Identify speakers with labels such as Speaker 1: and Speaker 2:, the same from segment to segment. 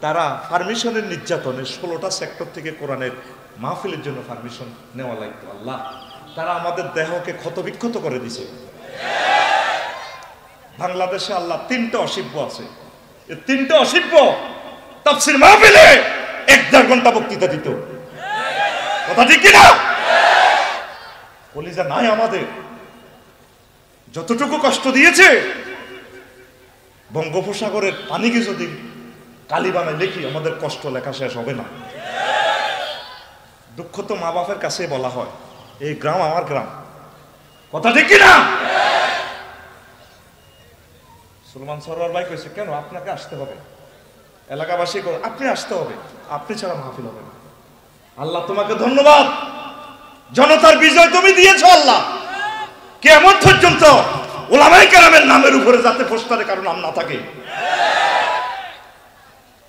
Speaker 1: তারা পারমিশনের নির্যাতনে 16টা সেক্টর থেকে কোরআনের মাহফিলের জন্য পারমিশন নেওয়া লাগতো। আল্লাহ, তারা আমাদের দেহকে ক্ষতবিক্ষত করে দিছে। বাংলাদেশে আল্লাহ 3টা অসিব্য আছে, এই 3টা অসিব্য তাফসীর মাহফিলে 1-1.5 ঘন্টা বক্তৃতা দিত। কথা ঠিক কিনা? কলিজা নাই আমাদের, যতটুকু কষ্ট দিয়েছে। বঙ্গোপসাগরের পানিকে যদি কালি বানায় লিখি, আমাদের কষ্ট লেখা শেষ হবে না। দুঃখ তো মা বাপের কাছে বলা হয়, এই গ্রাম আমার গ্রাম। কথা ঠিক কিনা? সুলমান সরোয়ার ভাই কইছে, কেন আপনাকে আসতে হবে? এলাকাবাসী করে, আপনি আসতে হবে, আপনি ছাড়া মাহফিল হবে না। আল্লাহ তোমাকে ধন্যবাদ, জনতার বিজয় তুমি দিয়েছো আল্লাহ। কিয়ামত পর্যন্ত উলামায়ে কেরামের নামের উপরে যাতে পোস্টারে কারো নাম না থাকে।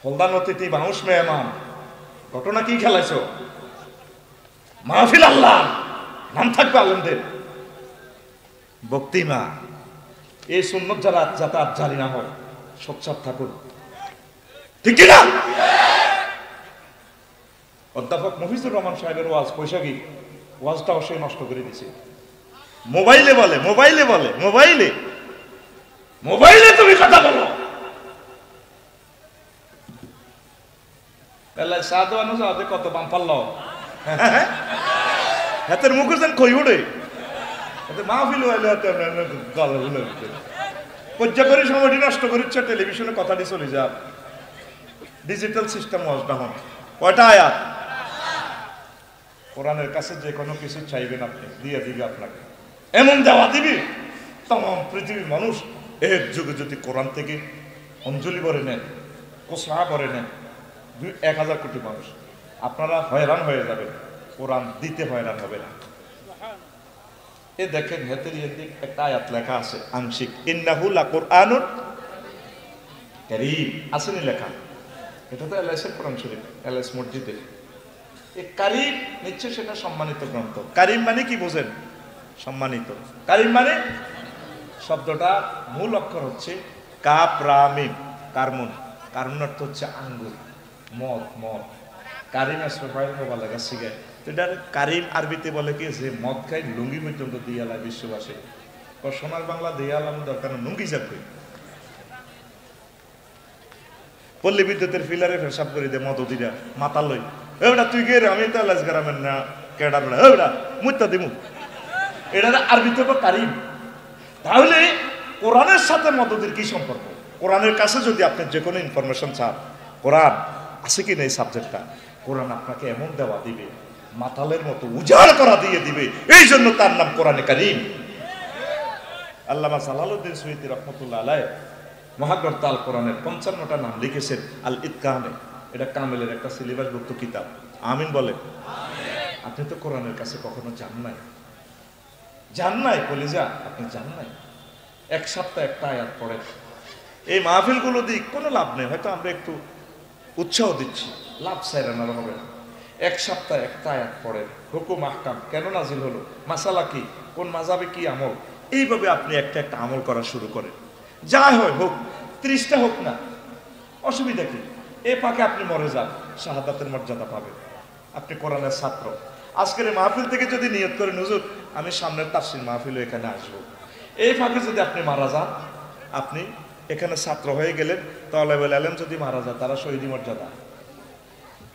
Speaker 1: প্রধান অতিথি, মানুষ, মেহমান, ঘটনা কি খেলাইছো? মাহফিল আল্লাহ, নাম থাকবে আলেমদের। বক্তিমা, এই সুন্নত যারা যাতায়াত জারি না হয়, সোচ্চার থাকুন। ঠিক না? অধ্যাপক মফিজুর রহমান সাহেবের ওয়াজ, বৈশাখী ওয়াজটাও সে নষ্ট করে দিছে। মোবাইলে বলে, মোবাইলে বলে, মোবাইলে মোবাইলে তুমি কথা বলো। সাদওয়ানো সাদে কত বাম পাল্লাও হাতের মুখে যেন কই উঠে, মাহফিল হইলে পর্যা করে সময়টি নষ্ট করিচ্ছে। টেলিভিশনে কথাটি চলে যা, ডিজিটাল সিস্টেম ওয়াজটা হন। কয়টা আয়াত? কোরআনের কাছে যে কোনো কিছু চাইবেন আপনি, দিয়ে দিবে আপনাকে। এমন দেওয়া দিবি তমাম পৃথিবীর মানুষ এর যুগে যদি কোরআন থেকে অঞ্জলি ভরে নেন, কোসা ভরে নেন, 1000 কোটি মানুষ, আপনারা হয়রান হয়ে যাবেন, কোরআন দিতে হয়রান হবে না। এ দেখেন, হেতের এদিক একটা আয়াত লেখা আছে আংশিক, ইন্নাহু লাকুরআনুন কারীম, আসেনি লেখা। এটা তো এলএসের কোরআন শরীফ, এলএস মসজিদের। এই কারীম নিশ্চয় সেটা সম্মানিত গ্রন্থ। কারীম মানে কি বোঝেন? সম্মানিত। কারীম মানে শব্দটা মূল অক্ষর হচ্ছে কাপ রা মিম, কারমুন। কারমুন অর্থ হচ্ছে আঙ্গুর, মদ। মদ কারিম আসফাইল মোবাইল লাগা সিগারেট। তো এটা কারিম আরবিতে বলে কি, যে মদ খাই লুঙ্গি পর্যন্ত দিয়ে আলায় বিশ্ববাসী। সোনার বাংলা দিয়ে আলাম দরকার, লুঙ্গি যাবে। পল্লী বিদ্যুতের ফিলারে ফেসাব করে দে মদ দিরা মাথা লই, এবার তুই গে রে, আমি তো লাজ গ্রামের না কেডার না, এবার মুত্তা দিমু। এটা আরবিতে কারিম। তাহলে কোরআনের সাথে মদদের কি সম্পর্ক? কোরআনের কাছে যদি আপনি যে কোনো ইনফরমেশন চান, কোরআন আছে কি না এই সাবজেক্টটা, কোরআন আপনাকে এমন দেওয়া দিবে, মাতালের মতো উজাড় করা দিয়ে দিবে। এই জন্য তার নাম কোরআনে কারীম। আল্লামা জালালউদ্দিন সুয়ুতী রহমাতুল্লাহ আলাইহি মহাগ্রন্থ আল কোরআনের 55টা নাম লিখেছেন আল ইতকানে। এটা কামেলের একটা সিলেবাসভুক্ত কিতাব। আমিন বলে। আপনি তো কোরআনের কাছে কখনো যান নাই, যান নাই কলিজা, আপনি যান নাই। এক সপ্তাহ একটা আয়াত পড়েন। এই মাহফিলগুলো দিক কোনো লাভ নেই, হয়তো আমরা একটু উৎসাহ দিচ্ছি, লাভ সাইরানার হবে না। এক সপ্তাহ একটা আয়াত পড়েন, হুকুম আহকাম কেন নাজিল হলো, মাসালা কি, কোন মাযহাবে কি আমল, এইভাবে আপনি একটা একটা আমল করা শুরু করেন। যা হয় হোক, 30টা হোক না, অসুবিধা কি? এ ফাঁকে আপনি মরে যান, শাহাদাতের মর্যাদা পাবেন। আপনি কোরআনের ছাত্র। আজকের এই মাহফিল থেকে যদি নিয়ত করেন, হুজুর আমি সামনের তাফসীর মাহফিলে এখানে আসবো, এই ফাঁকে যদি আপনি মারা যান, আপনি এখানে ছাত্র হয়ে গেলেন। তালেবুল ইলম যদি মারা যায়, তারা শহীদি মর্যাদা।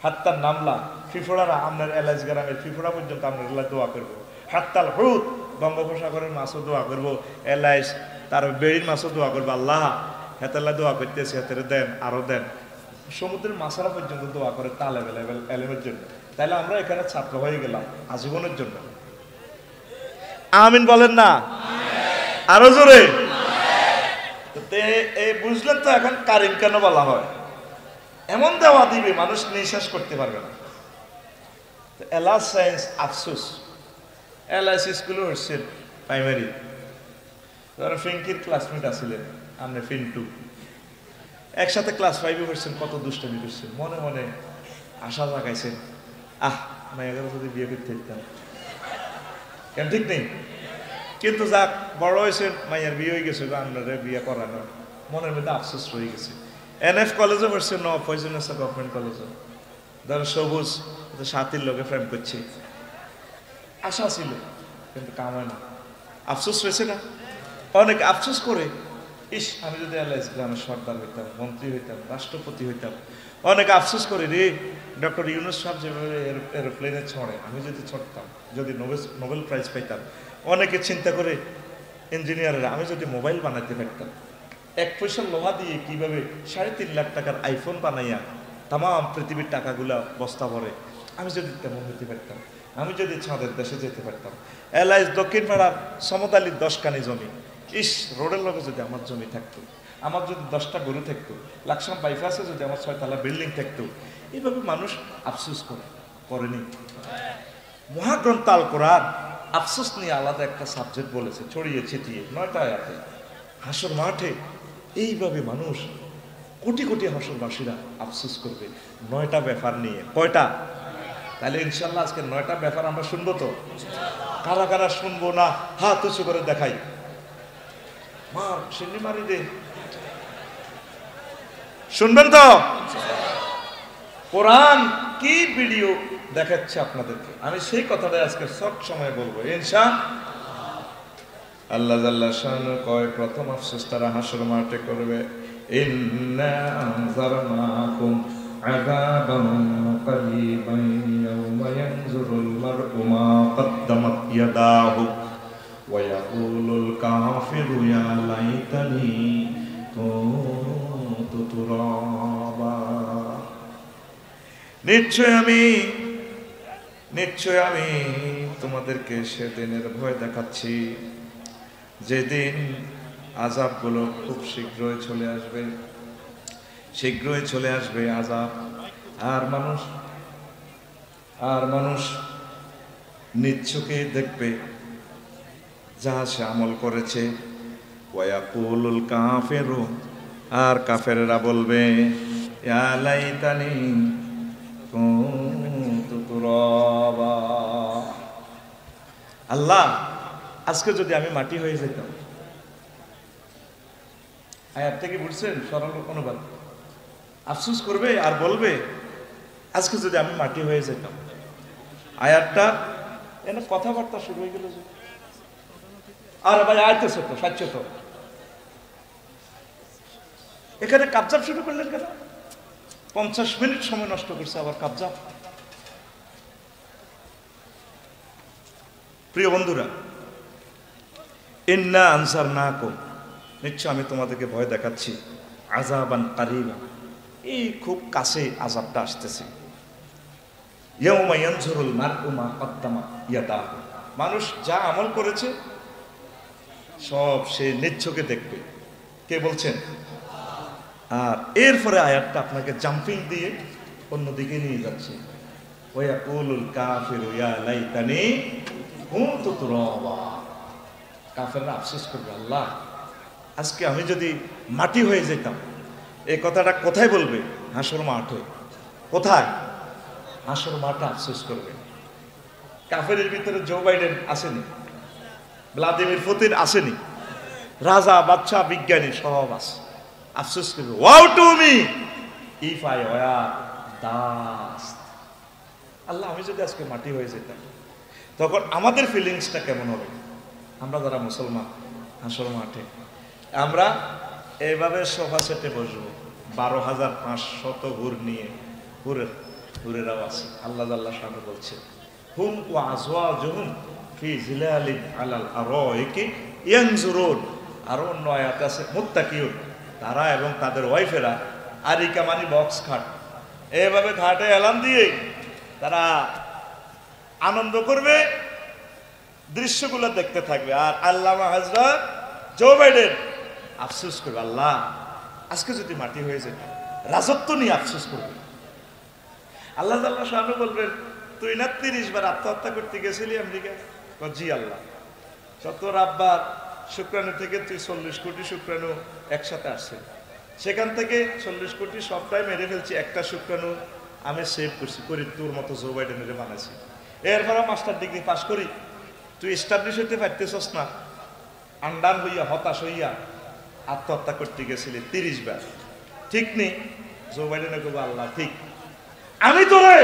Speaker 1: হাত্তার নামলা ফিফোড়ারা, আপনার এলাইস গ্রামের ফিফোড়া পর্যন্ত আপনার এলাকায় দোয়া করবো। হাত্তাল হুদ, বঙ্গোপসাগরের মাছও দোয়া করবো। এলাইস তার বেড়ির মাছও দোয়া করবো। আল্লাহ হেতাল্লা দোয়া করতেছে, হেতের দেন, আরো দেন। সমুদ্রের মাছারা পর্যন্ত দোয়া করে তালেবুল ইলমের জন্য। তাইলে আমরা এখানে ছাত্র হয়ে গেলাম আজীবনের জন্য। আমিন বলেন না? আরো জোরে। বুঝলেন তো এখন কারিম কেন বলা হয়? এমন দেওয়া দিবে মানুষ নিঃশ্বাস করতে পারবে না। এলাস সায়েন্স আফসোস, এলাস স্কুলে হচ্ছেন প্রাইমারি, ধরেন ফিঙ্কির ক্লাসমেট আসছিলেন, আপনি ফিন্টু, একসাথে ক্লাস 5-এ হচ্ছেন, কত দুষ্টামি করছেন, মনে মনে আশা জাগাইছেন, মায়ের যদি বিয়ে করতে দিতাম, কেন ঠিক নেই? কিন্তু যাক, বড় হয়েছে, মায়ের বিয়ে হয়ে গেছে, আপনারা বিয়ে করানো, মনের মধ্যে আফসোস রয়ে গেছে। NF কলেজে পড়ছে, ন পয়জনেস গভর্নমেন্ট কলেজে, ধরেন সবুজ সাথীর লোকে প্রেম করছে, আশা ছিল কিন্তু কাম হয় না, আফসোস রয়েছে না? অনেক আফসোস করে, ইস আমি যদি এলাইস গ্রামের সর্দার হইতাম, মন্ত্রী হইতাম, রাষ্ট্রপতি হইতাম। অনেক আফসোস করে রে, ডক্টর ইউনূস সাহেব যেভাবে এরোপ্লেনে ছড়ে, আমি যদি ছড়তাম, যদি নোবেল প্রাইজ পাইতাম। অনেকে চিন্তা করে ইঞ্জিনিয়াররা, আমি যদি মোবাইল বানাইতে পারতাম, 1 পয়সা লোহা দিয়ে কিভাবে 3.5 লাখ টাকার আইফোন বানাইয়া তাম পৃথিবীর টাকাগুলা বস্তা ভরে, আমি যদি তেমন হইতে পারতাম, আমি যদি ছাদের দেশে যেতে পারতাম। এলাইস দক্ষিণ পাড়ার সমতালির 10 কানি জমি, ইস রোডের লগে যদি আমার জমি থাকতো, আমার যদি 10টা গরু থাকতো, লাকসাম বাইপাসে যদি আমার 6 তলা বিল্ডিং থাকতো। এইভাবে মানুষ আফসোস করেনি। মহাগ্রন্থ আল কোরআন আফসোস নিয়ে আলাদা একটা সাবজেক্ট বলেছে, ছড়িয়ে ছিটিয়ে 9টা আয়াতে। হাসর মাঠে এইভাবে মানুষ কোটি কোটি হাসরবাসীরা আফসোস করবে 9টা ব্যাপার নিয়ে। কয়টা? তাহলে ইনশাল্লাহ আজকে 9টা ব্যাপার আমরা শুনবো তো? কারা কারা শুনবো না হাত উঁচু করে দেখাই। মার সিন্নি মারি দে, শুনবেন তো? কোরআন কি ভিডিও দেখাচ্ছে আপনাদেরকে, আমি সেই কথাটা আজকে সব সময় বলবো ইনশাআল্লাহ। আল্লাহ জাল্লা শানু কয় প্রথম আফসোস তারা হাসর মাঠে করবে, ইন্না আনজারনাকুম আযাবান করিবান ইয়াওমা ইয়ানজুরুল মার'উ মা কদ্দামাত ইয়াদাহু ওয়া ইয়াকুলুল কাফিরু ইয়া লাইতানি কুনতু তুরাবা। নিশ্চয় আমি তোমাদেরকে সেদিনের ভয় দেখাচ্ছি, যেদিন আযাবগুলো খুব শীঘ্রই চলে আসবে আযাব। আর মানুষ নিচ্ছকে দেখবে যা সে আমল করেছে। ওয়ায়াকুলুল কাফিরু, আর কাফেররা বলবে ইয়া লাইতানি কুনতু তুরাবা, আল্লাহ আজকে যদি আমি মাটি হয়ে যেতাম। আয়াত থেকে বুঝছেন সরল অনুবাদ। আফসোস করবে আর বলবে আজকে যদি আমি মাটি হয়ে যেতাম। আয়াতটা এনে কথাবার্তা শুরু হয়ে গেল যে, আর ভাই আইতেছে তো সাচ্যত, এখানে কাবজাব শুরু করলেন কেন? 50 মিনিট সময় নষ্ট করছে আবার কাবজাব। প্রিয় বন্ধুরা, ইন্না আনজারনাকুম, নিশ্চয় আমি তোমাদেরকে ভয় দেখাচ্ছি, আযাবান কারীবা, এই খুব কাছে আযাবটা আসতেছে। ইয়াউমা ইয়ানজুরুল মার'উ মা কদ্দামাত ইয়াদাহু, মানুষ যা আমল করেছে সব সে নিচ্ছকে দেখবে। কে বলছেন? আর এরপরে আয়াতটা আপনাকে জাম্পিং দিয়ে অন্যদিকে নিয়ে যাচ্ছে। ওয়ায়াকুলুল কাফিরু ইয়া লাইতানি কুনতু তুরাবা, কাফেররা আফসোস করবে, আল্লাহ আজকে আমি যদি মাটি হয়ে যেতাম। এই কথাটা কোথায় বলবে? হাসর মাঠে। কোথায়? হাসর মাঠে আফসোস করবে। কাফেরের ভিতরে জো বাইডেন আসেনি, ভ্লাদিমির পুতিন আসেনি, রাজা বাদশা বিজ্ঞানী সব আছে। আফসোস করবে, woe to me if I were dust, Allah আমি যদি আজকে মাটি হয়ে যেতাম। তখন আমাদের ফিলিংসটা কেমন হবে? আমরা যারা মুসলমান হাসর মাঠে আমরা এইভাবে সোফা সেটে বসবো, 12,500 হুর নিয়ে, হুরেরাও আছে। আল্লাহ আল্লাহ সামনে বলছে হুম ওয়া আজওয়াজুহুম ফি জিলালিন আলাল আরাইকি ইয়ানজুরুন। আরো অন্য আয়াত আছে মুত্তাকিউন, তারা এবং তাদের ওয়াইফেরা আরিকা মানে বক্স খাট, এইভাবে ঘাটে এলান দিয়ে তারা আনন্দ করবে, দৃশ্যগুলো দেখতে থাকবে। আর আল্লামা হযরত জো বাইডেন আফসোস করবে, আল্লাহ আজকে যদি মাটি হয়ে যেত। রাজত্ব নিয়ে আফসোস করবে। আল্লাহ তাআলা সামনে বলবেন, তুই না 30 বার আত্মহত্যা করতে গেছিলি আমেরিকা? জি আল্লাহ। তোর আব্বার শুক্রাণু থেকে তুই 40 কোটি শুক্রাণু একসাথে আসছে, সেখান থেকে 40 কোটি সবটাই মেরে ফেলছি, একটা শুক্রাণু আমি সেভ করি তোর মতো জো বাইডেনের বানাইছি। এরপরে মাস্টার ডিগ্রি পাস করি, তুই এস্টাবলিশ হইতে পারতেছস না, আন্ডান হইয়া হতাশ হইয়া আত্মহত্যা করতে গেছিলি 30 বার। ঠিক নেই। জো বাইডেন কইব আল্লাহ ঠিক, আমি তোরে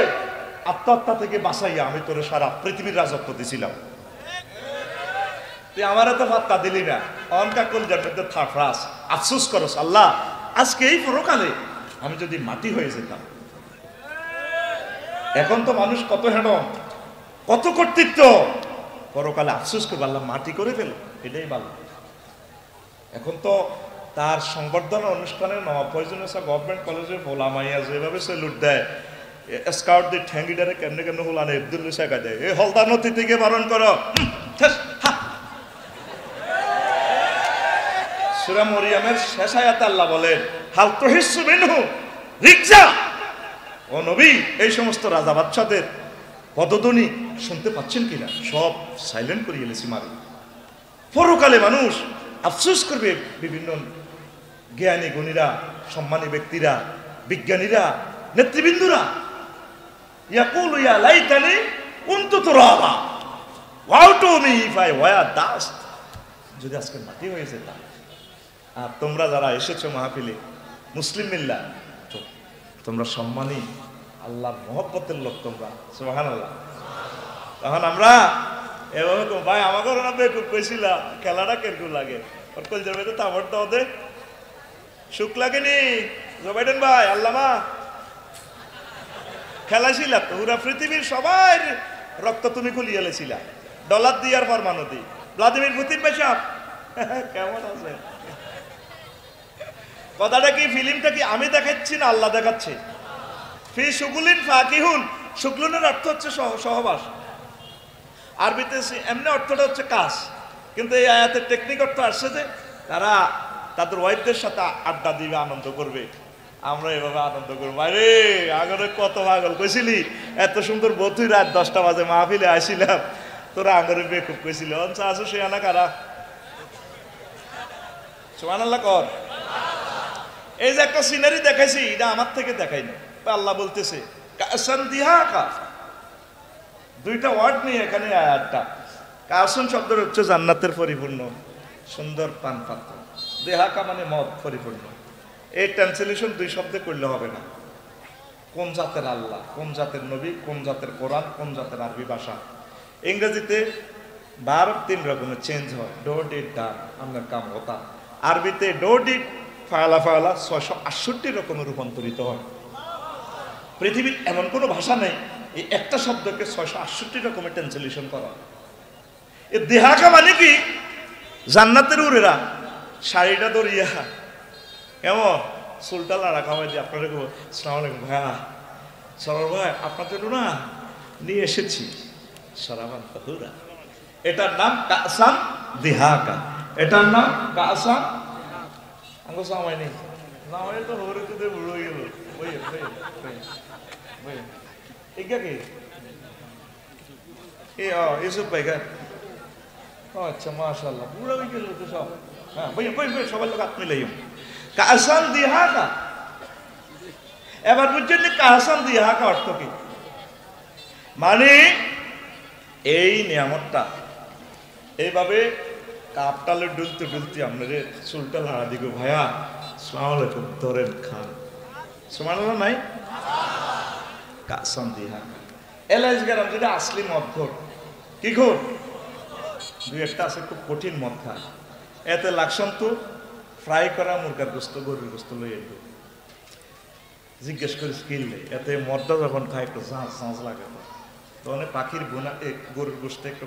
Speaker 1: আত্মহত্যা থেকে বাঁচাইয়া আমি তোরে সারা পৃথিবীর রাজত্ব দিছিলাম, তুই আমার তো ভাত্তা দিলি না। অনকা কলজার মধ্যে থাফরাস আফসোস করস, আল্লাহ আজকে এই পরকালে আমি যদি মাটি হয়ে যেতাম। এখন তো মানুষ কত হেডম, কত কর্তৃত্ব, পরকালে আফসোস করবে আল্লাহ মাটি করে ফেল, এটাই ভালো। এখন তো তার সংবর্ধনা অনুষ্ঠানে নবাব ফয়জুল হক গভর্নমেন্ট কলেজের ভোলা মাইয়া যেভাবে সেলুট দেয়, স্কাউট দিয়ে ঠ্যাঙ্গিডারে কেমনে কেমনে হোলানে আব্দুল শেখা দেয়, এই হলদার নথি থেকে বারণ করো। সূরা মরিয়মের শেষ আয়াতে আল্লাহ বলেন হাল তুহিসসু মিনহু রিকজা, ও নবী এই সমস্ত রাজা বাদশাদের পদধ্বনি শুনতে পাচ্ছেন কিনা? সব সাইলেন্ট করে এলেছি মারি। পরকালে মানুষ আফসোস করবে, বিভিন্ন জ্ঞানী গুণীরা, সম্মানী ব্যক্তিরা, বিজ্ঞানীরা, নেতৃবৃন্দরা, ইয়াকুলু ইয়া লাইতানি কুনতু তুরাবা woe to me if I were dust, যদি আজকে মাটি হয়ে যেতাম। আর তোমরা যারা এসেছো মাহফিলে, মুসলিম মিল্লাহ, তোমরা সম্মানী আল্লাহর মহব্বতের লোক তোমরা, সুবহানাল্লাহ। তখন আমরা এভাবে ভাই আমাকে ওরা বেকুব কইছিলা, খেলাটা কেরকম লাগে, ওর কল যাবে তো তাবর দাও দে, সুখ লাগেনি জো বাইডেন ভাই, আল্লামা খেলাছিলা তো পুরা পৃথিবীর সবাই রক্ত তুমি খুলিয়ে এলেছিলা, ডলার দিয়ে আর ফরমানো দি, ভ্লাদিমির পুতিন পেশাব কেমন আছে? কথাটা কি, ফিল্মটা কি আমি দেখাচ্ছি না আল্লাহ দেখাচ্ছে? ফি শুগুলিন ফাকিহুন, শুগলুনের অর্থ হচ্ছে সহবাস, আরবিতে এমনি অর্থটা হচ্ছে কাজ, কিন্তু এই আয়াতের টেকনিক অর্থ আসছে যে তারা তাদের ওয়াইফদের সাথে আড্ডা দিবে, আনন্দ করবে। আমরা এভাবে আনন্দ করবো। আরে আগরে কত পাগল কইছিলি, এত সুন্দর বতুই রাত 10টা বাজে মাহফিলে আসিলাম, তোরা আগরে বেকুব কইছিলি, অঞ্চা আছো সে আনা কারা? সুবহানাল্লাহ কর। এই যে একটা সিনারি দেখাইছি, এটা আমার থেকে দেখাইনি, আল্লাহ বলতেছে কাসান দিহাকা, দুইটা ওয়ার্ড নিয়ে এখানে আয়াতটা। কাসন শব্দের হচ্ছে জান্নাতের পরিপূর্ণ সুন্দর পান পাত্র, দেহাকা মানে মদ পরিপূর্ণ। এই ট্রান্সলেশন দুই শব্দে করলে হবে না। কোন জাতের আল্লাহ, কোন জাতের নবী, কোন জাতের কোরআন, কোন জাতের আরবি ভাষা। ইংরেজিতে ভার্ব 3 রকমের চেঞ্জ হয়, ডো ডিড ডান, আপনার কাম হতা। আরবিতে ডো ডিড ফায়ালা ফায়ালা 668 রকমের রূপান্তরিত হয়। পৃথিবীর এমন কোনো ভাষা নেই এই একটা শব্দকে 668 রকমের ট্রান্সলেশন করা। এ দেহাকা মানে কি, জান্নাতের উরেরা শাড়িটা দরিয়া কেমন চুলটা লাড়া খাওয়াই দিয়ে আপনারা আসসালামু আলাইকুম ভাইয়া, সরর ভাই আপনার জন্য না নিয়ে এসেছি সরাবান তাহুরা। এটার নাম কাসান দিহাকা, এটার নাম কাসান আঙ্গো সামাই নেই না হয় তো হরে তো দে বুড়ো গেল ওই ওই এগা কে ইউসুফ ভাই গা, আচ্ছা মাশাআল্লাহ বুড়ো হয়ে গেল তো সব। হ্যাঁ ভাই ভাই ভাই সবার লোক হাত মিলাইম। কাসান দিহাকা, এবার বুঝছেন কাসান দিহাকা অর্থ কি? মানে এই নিয়ামতটা এইভাবে কাপটালে ডুলতে ডুলতে আপনাদের চুলটা লাড়া দিব, ভাইয়া আসসালামু আলাইকুম ধরেন খান, সুবহানাল্লাহ নাই? কাসান দিহাকা। এলাইজ গ্রাম যেটা আসলি মদ ঘোর, কি ঘোর? দুই একটা আছে খুব কঠিন মদ খায়, এতে লাগছন তো ফ্রাই করা মুরগার গোস্ত, গরুর গোস্ত লই এলো, জিজ্ঞেস করিস কিনলে এতে মদটা যখন খায় একটু ঝাঁঝ ঝাঁঝ লাগে, তখন পাখির বোনা গরুর গোস্তে একটু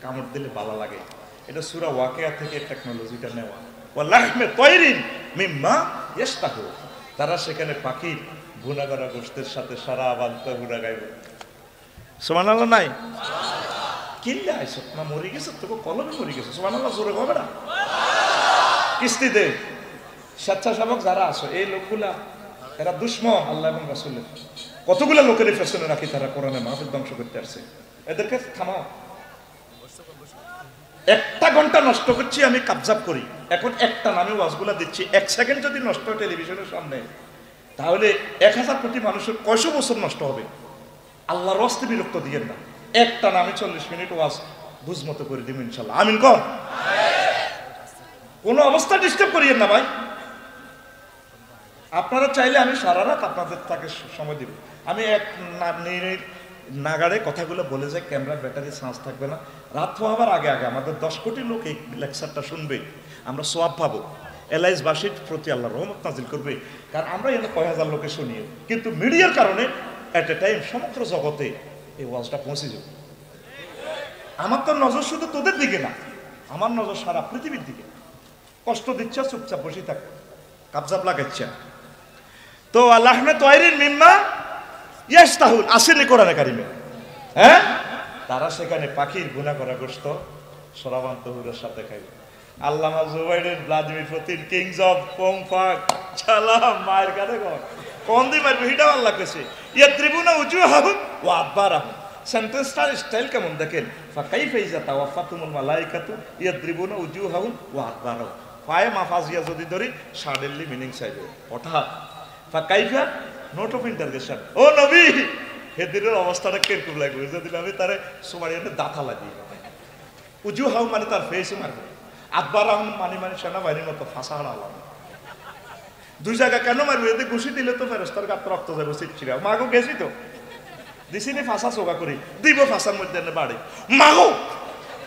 Speaker 1: কামড় দিলে ভালো লাগে। এটা সূরা ওয়াকিয়া থেকে টেকনোলজিটা নেওয়া। ওয়ালাহমে তয়রিন মিম্মা ইয়াশতাহু, তারা সেখানে পাখির ভুনা করা গোস্তের সাথে সারা বান্তা ভুনা গাইবে। সুবহানাল্লাহ নাই? কিনলে আইসো না মরে গেছে, তোকে কলমে মরে গেছে, সুবহানাল্লাহ জোরে হবে না? কিস্তিতে স্বেচ্ছাসেবক যারা আছো এই লোকগুলা এরা দুশ্মন আল্লাহ এবং রাসূলের। কতগুলা লোকের পেছনে রাখি তারা কোরআনে মাহফিল ধ্বংস করতে আসছে, এদেরকে থামাও। 1 ঘন্টা নষ্ট করছি আমি কাবজাব করি, এখন একটা নামে ওয়াজগুলা দিচ্ছি, 1 সেকেন্ড যদি নষ্ট হয় টেলিভিশনের সামনে তাহলে 1000 কোটি মানুষের কয়শো বছর নষ্ট হবে। আল্লাহর ওয়াস্তে বিরক্ত দিয়েন না, একটা নামে 40 মিনিট ওয়াজ বুঝমতো করে দিব ইনশাল্লাহ, আমিন কর। কোনো অবস্থা ডিস্টার্ব করিয়েন না ভাই। আপনারা চাইলে আমি সারা রাত আপনাদের তাকে সময় দিব। আমি এক নাগাড়ে কথাগুলো বলে যাই, ক্যামেরা ব্যাটারি চার্জ থাকবে না। রাত হওয়ার আগে আগে আমাদের 10 কোটি লোক এই লেকচারটা শুনবে, আমরা সোয়াব পাবো। এলাইসবাসীর প্রতি আল্লাহ রহমত নাজিল করবে, কারণ আমরা এখানে কয় হাজার লোকে শুনি, কিন্তু মিডিয়ার কারণে এট এ টাইম সমগ্র জগতে এই ওয়াজটা পৌঁছে যাবে। আমার তো নজর শুধু তোদের দিকে না, আমার নজর সারা পৃথিবীর দিকে। কষ্ট দিচ্ছে, চুপচাপ বসে থাক, কাবজাব লাগাচ্ছে। তো আল্লাহ তৈরির মিম্মা ইয়াস্তাহুল আসেনি কোরআনে কারিমে, হ্যাঁ, তারা সেখানে পাখির গুনাহ করা গোশত সরাবান তহুরের সাথে খাইবে। আল্লামা জুবাইরের ভ্লাদিমির পুতিন কিংস অফ পোংফাক সালাম মায়ের কাছে কোন দি মারবে হিটা আল্লাহ কইছে ইয়াদ্রিবুনা উজুহাহুম ওয়া আদবারাহুম। সেন্টেন্সটার স্টাইল কেমন দেখেন, ফাকাইফা ইযা তাওয়াফাতুমুল মালাইকাতু ইয়াদ্রিবুনা উজুহাহুম ওয়া আদবারাহুম। পায়ে মাফাজিয়া যদি ধরি সাডেনলি মিনিং চাইবে হঠাৎ। ফাকাইফা নোট অফ ইন্টারগেশন, ও নবী হেদিনের অবস্থাটা কিরকম লাগবে যদি আমি তারে সুমারিয়াতে দাঁতা লাগিয়ে। উজুহাহুম মানে তার ফেসে মারবে, আদবারাহুম মানে সেনাবাহিনীর মতো ফাঁসা হারালাম। দুই জায়গা কেন মারবে, এতে ঘুষি দিলে তো ফেরেস্তার গাত্র রক্ত যাবে চিটচিরা। মাগো গেছি তো দিছিনি ফাঁসা চোখা করি দিব, ফাঁসার মধ্যে বাড়ি মাগো।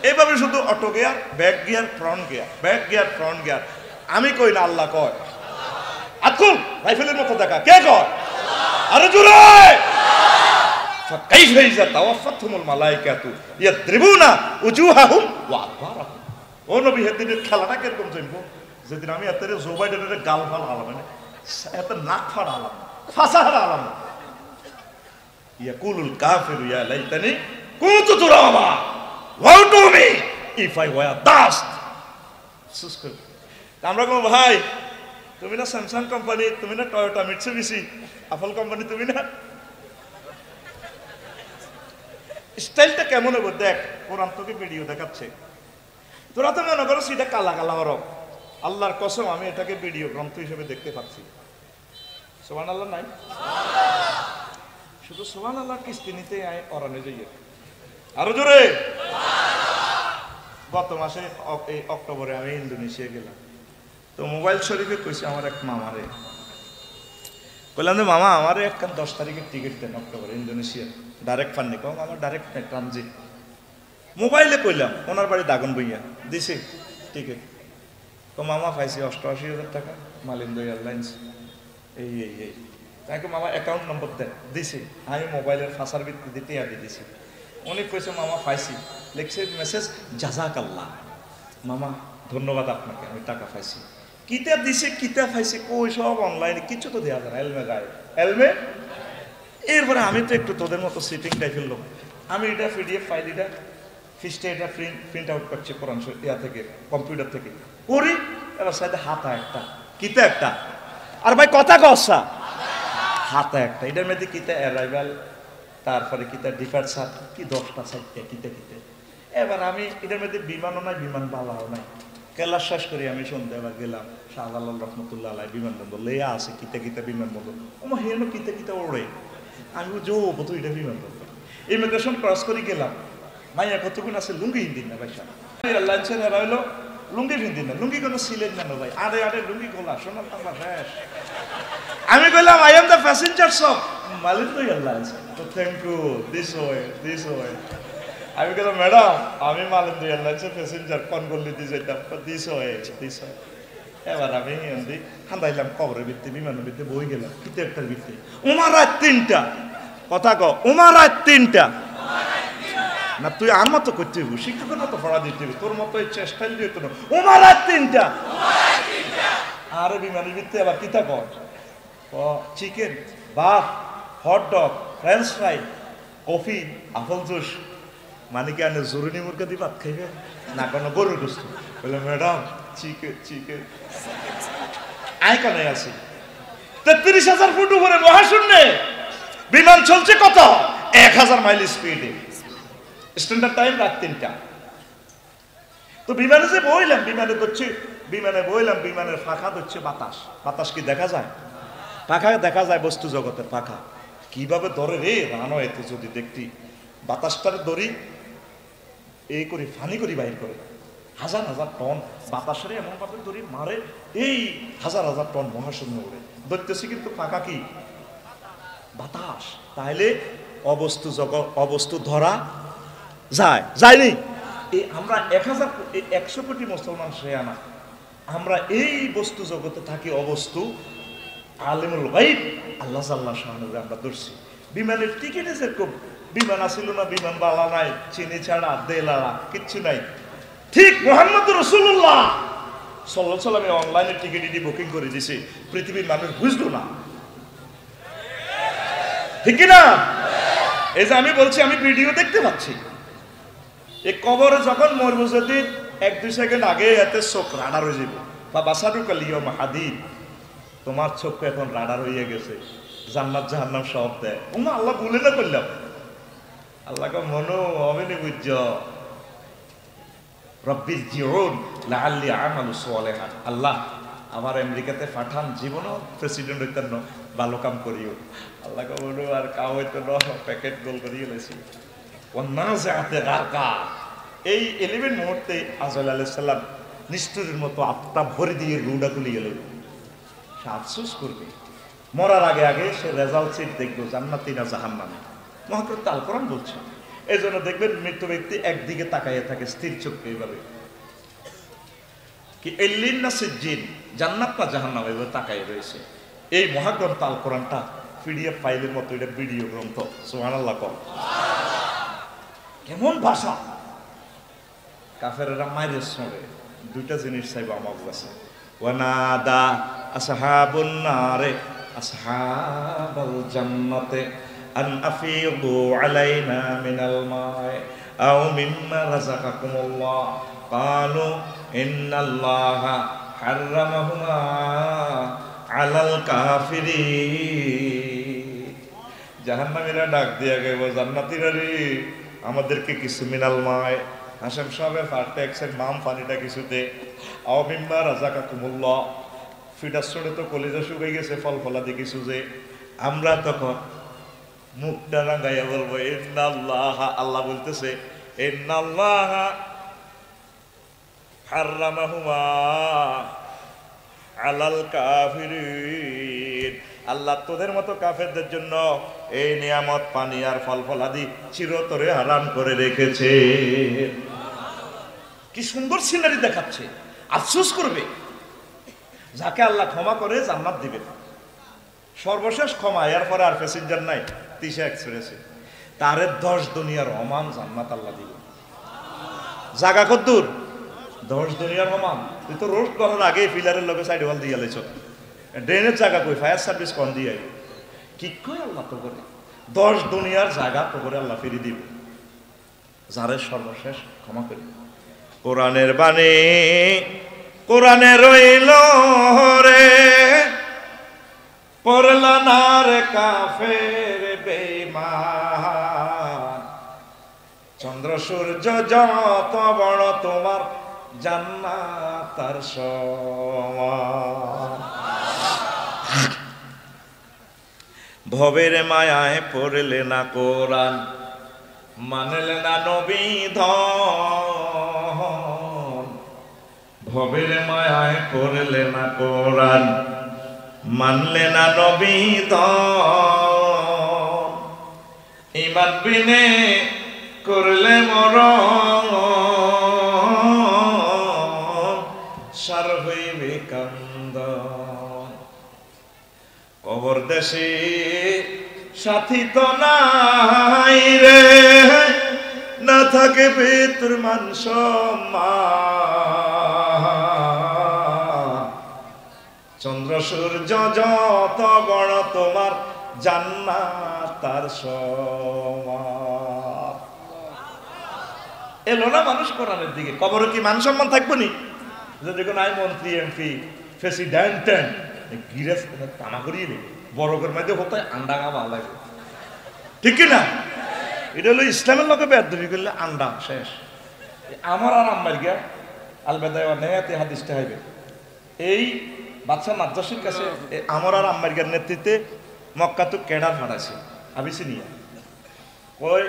Speaker 1: এইভাবে শুধু auto gear, back gear, front gear, back gear, front gear. আমি কই না, আল্লাহ কয়। আকুল রাইফেলের মতো দেখা কে কয়? আরে জোরে কাইফা ইযা তাওয়াফাতুমুল মালাইকাতু ইয়াদ্রিবুনা উজুহাহুম ওয়া আদবারাহুম। ও নবী হেদিনের খেলাটা কিরকম জানবো, যেদিন আমি এত জো বাইডেনের গাল ফাল আলাম, এত নাক ফাড় আলাম, ফাঁসা হারা আলাম। ইয়াকুলুল কাফিরু ইয়া লাইতানি কুনতু তুরাবা woe to me if I were dust. আমরা কম ভাই, তুমি না স্যামসাং কোম্পানি, তুমি না টয়োটা মিৎসুবিশি, আপেল কোম্পানি তুমি না। স্টাইলটা কেমন হবে দেখ, কোরআন তোকে ভিডিও দেখাচ্ছে। তোরা তো মনে করো সেটা কালা কালা হরফ। আল্লাহর কসম আমি এটাকে ভিডিও গ্রন্থ হিসেবে দেখতে পাচ্ছি। সুবহানাল্লাহ নাই, শুধু সুবহানাল্লাহ কিস্তি নিতে অরানে যাই। আরো জোরে। গত মাসে এই অক্টোবরে আমি ইন্দোনেশিয়া গেলাম। তো মোবাইল শরীফে কইছে আমার এক মামারে, বললাম যে মামা আমারে একখান 10 তারিখের টিকিট দেন অক্টোবরে ইন্দোনেশিয়া, ডাইরেক্ট ফান্ডে। কম আমার ডাইরেক্ট ট্রানজিট। মোবাইলে কইলাম, ওনার বাড়ি দাগন বইয়া দিছে টিকিট। তো মামা পাইছি 88,000 টাকা, মালিন্দো এয়ারলাইন্স। এই এই এই তাকে মামা অ্যাকাউন্ট নম্বর দেন, দিছে। আমি মোবাইলের ফাঁসার ভিত্তিতে টিয়া দিয়ে দিছি। উনি কইছে মামা পাইছি, লিখছে মেসেজ জাযাকাল্লাহ, মামা ধন্যবাদ আপনাকে, আমি টাকা পাইছি। কিতাব দিছে, কিতাব পাইছে, কই সব অনলাইনে, কিছু তো দেওয়া যায় না, এলমে গায়ে এলমে। এরপরে আমি তো একটু তোদের মতো সিটিং টাইপের লোক, আমি এটা পিডিএফ ফাইল এটা ফিস্টে এটা প্রিন্ট আউট করছি কোরআন ইয়া থেকে, কম্পিউটার থেকে করি। এবার সাথে হাতা একটা, কিতা একটা, আর ভাই কথা কসা হাতা একটা, এটার মধ্যে কিতা অ্যারাইভাল, তারপরে কিতা ডিপার্চার, কি 10টা সাইডটা কিতা কিতা। এবার আমি এটার মধ্যে বিমানও নাই, বিমান বালাও নাই। কেলাস শেষ করি আমি সন্ধ্যা এবার গেলাম শাহজালাল রহমতুল্লাহ আলাই বিমানবন্দর, লেয়া আছে কিতা কিতা বিমানবন্দর। আমার হেন কিতা কিতা ওড়ে, আমি যো তো এটা বিমানবন্দর। ইমিগ্রেশন ক্রস করে গেলাম, মাইয়া কতক্ষণ আছে লুঙ্গি হিন্দিন না ভাই, লাঞ্চের এরা হইলো লুঙ্গি হিন্দিন না, লুঙ্গি কোনো ছিলেন না ভাই, আরে আরে লুঙ্গি খোলা, শোনাল আমার শেষ। আমি কইলাম I am the passengers of Malindo Airlines. তো thank you, this way this way. আমি বললাম ম্যাডাম আমি মালিন্দো এয়ারলাইন্সের প্যাসেঞ্জার, কোন গল্লি দিয়ে যেতাম, দিস ওয়ে দিস ওয়ে। এবার আমি হিন্দি হান্দাইলাম কবরের ভিত্তি, বিমানের ভিত্তি বই গেলাম, কিতে একটার ভিত্তি। উমার রাত 3টা, কথা ক, উমার রাত 3টা না, তুই আর মতো করতে হইব, শিক্ষকের মতো পড়া দিতে হইব, তোর মতো এই চেষ্টাই দিতে না। উমার রাত 3টা, আর বিমানের ভিত্তি আবার কিতা কর, চিকেন, ভাত, hot dog, French fry, coffee, apple juice. মানে কি আনে জরুরি মুরগা দিয়ে ভাত খাইবে না, কোনো গরুর গোস্ত। বললাম ম্যাডাম চিকেন চিকেন। আয় কানে আছি 33,000 ফুট উপরে মহাশূন্যে বিমান চলছে কত, 1000 মাইল স্পিডে, স্ট্যান্ডার্ড টাইম রাত 3টা। তো বিমানে যে বইলাম, বিমানে ধরছে, বিমানে বইলাম, বিমানের ফাঁকা ধরছে বাতাস। বাতাস কি দেখা যায়? পাখা দেখা যায়, বস্তু জগতের পাখা কিভাবে ধরে রে রানওয়েতে যদি দেখতি, বাতাসটার দড়ি এই করি ফানি করি বাইর করে, হাজার হাজার টন বাতাসের এমন ভাবে ধরে মারে, এই হাজার হাজার টন মহাশূন্য করে ধরতেছি, কিন্তু ফাঁকা কি বাতাস। তাহলে অবস্তু জগৎ অবস্তু ধরা যায়, যায়নি। এই আমরা 1,100 কোটি মুসলমান শেয়ানা, আমরা এই বস্তু জগতে থাকি অবস্তু আলিমুল গায়ব আল্লাহ সাল্লাল্লাহু আলাইহি ওয়াসাল্লাম আমরা ধরছি। বিমানের টিকিট যেরকম বিমান আসিল না, বিমান বালা নাই, চিনি ছাড়া দেলাড়া কিচ্ছু নাই, ঠিক মুহাম্মদ রাসূলুল্লাহ সাল্লাল্লাহু আলাইহি ওয়াসাল্লাম অনলাইনে টিকিট বুকিং করে দিয়েছে, পৃথিবীর মানুষ বুঝলো না, ঠিক না? এই যে আমি বলছি, আমি ভিডিও দেখতে পাচ্ছি, এই কবরে যখন মরবো যদি 1-2 সেকেন্ড আগে এতে চোখ রাডার হয়ে যাবে, বা বাসারুকা লিয়ম হাদিদ, তোমার চোখ এখন রাডার হয়ে গেছে, জান্নাত জাহান্নাম সব দেয়। ওমা আল্লাহ বলে না করলাম, আল্লাহকে মনো হবে নি বুঝছ, রব্বির জিউন লাআল্লি আমালু সালিহান, আল্লাহ আমার আমেরিকাতে পাঠান, জীবনও প্রেসিডেন্ট হইতেন না, ভালো কাম করিও। আল্লাহকে মনো আর কাউ হইতো না, প্যাকেট গোল করিয়ে লেছি। ওয়ান্নাযাআতে গারকা, এই 11 মুহূর্তে আজরাইল আলাইহিস সালাম নিষ্ঠুরের মতো আত্মা ভরে দিয়ে রুডা তুলে গেল। সে আফসোস করবে, মরার আগে আগে সে রেজাল্ট সিট দেখবে, জান্নাতি না জাহান্নামী। মহাগ্রন্থ আল কোরআন বলছে, এই জন্য দেখবেন মৃত ব্যক্তি একদিকে তাকাইয়ে থাকে স্থির চোখে, এইভাবে কি এল্লিন না সিজ্জিন, জান্নাত না জাহান্নাম, এইভাবে তাকাইয়ে রয়েছে। এই মহাগ্রন্থ আল কোরআনটা পিডিএফ ফাইলের মতো, এটা ভিডিও গ্রন্থ। সুবহানাল্লাহ কম, কেমন ভাষা! কাফেররা মাইরে শোনে, দুইটা জিনিস চাইব আমার কাছে, ওয়ানাদা আসহাবুন নারে আসহাবাল জান্নাতে আন আফিদু আলাইনা মিনাল মাই আও মিম্মা রাযাকাকুমুল্লাহ ক্বালু ইন্নাল্লাহা হাররামাহুমা আলাল কাফিরিন। জাহান্নামীরা ডাক দিয়া গেল, জান্নাতীরা রে, আমাদেরকে কিছু মিনাল মাই, হাশেম সাহেবের ফার্টেক্সের মাম পানিটা কিছুতে, আও মিম্মা রাযাকাকুমুল্লাহ, ফিটার চড়ে তো কলিজা শুকাই গেছে, ফল ফলাদি কিছু যে, আমরা তখন মুখটা রাঙাইয়া বলবো ইন্নাল্লাহ, আল্লাহ বলতেছে ইন্নাল্লাহ হাররামাহুমা আলাল কাফিরিন, আল্লাহ তোদের মতো কাফেরদের জন্য এই নিয়ামত পানি আর ফল ফলাদি চিরতরে হারাম করে রেখেছে। কি সুন্দর সিনারি দেখাচ্ছে। আফসোস করবে যাকে আল্লাহ ক্ষমা করে জান্নাত দিবে, সর্বশেষ ক্ষমা, এরপরে আর প্যাসেঞ্জার নাই তিশা এক্সপ্রেসে, তারে 10 দুনিয়ার অমান জান্নাত আল্লাহ দিবে। জায়গা কদ্দুর? 10 দুনিয়ার অমান। তুই তো রোড করার আগে ফিলারের লগে সাইড ওয়াল দিয়ে লাইছ, ড্রেনের জায়গা কই, ফায়ার সার্ভিস কন দিয়ে কি কই আল্লাহ তো করে 10 দুনিয়ার জায়গা তো করে আল্লাহ ফিরি দিবে যারে সর্বশেষ ক্ষমা করে। কোরআনের বাণী কোরআনে রইল রে, পড়লা না রে কাফের বেঈমান, চন্দ্র সূর্য যত বড় তোমার জান্নাত তার সমান। ভবের মায়ায় পড়লে না কোরআন, মানলে না নবী ধন, ভবের মায়ায় পড়লে না কোরআন, মানলে না নবী ধন, ঈমান বিনে করলে মরণ, সার হইবে কান্দন। কবর দেশে সাথী তো নাই রে, না থাকে বেতর মান সম্মান, চন্দ্র সূর্য যত বড় তোমার জান্নাত তার সমান। এলো না মানুষ কোরআনের দিকে, কবরে কি মান সম্মান থাকবো নি? যদি কোনো আই মন্ত্রী এমপি প্রেসিডেন্ট গিরেস তামা করিয়ে নেবে, বড়কের মধ্যে হতে আন্ডা গাবা লাগে, ঠিক না? এটা হলো ইসলামের লোকে বেদবি করলে আন্ডা শেষ। আমার আর আম্মার গিয়া আলবেদায় নেহাতে হাদিসটা হইবে, এই বাদশাহ নাজ্জাশীর কাছে আমার আর আম্মার গিয়ার নেতৃত্বে মক্কা তো ক্যাডার ফাটাইছে আবিসিনিয়া, কই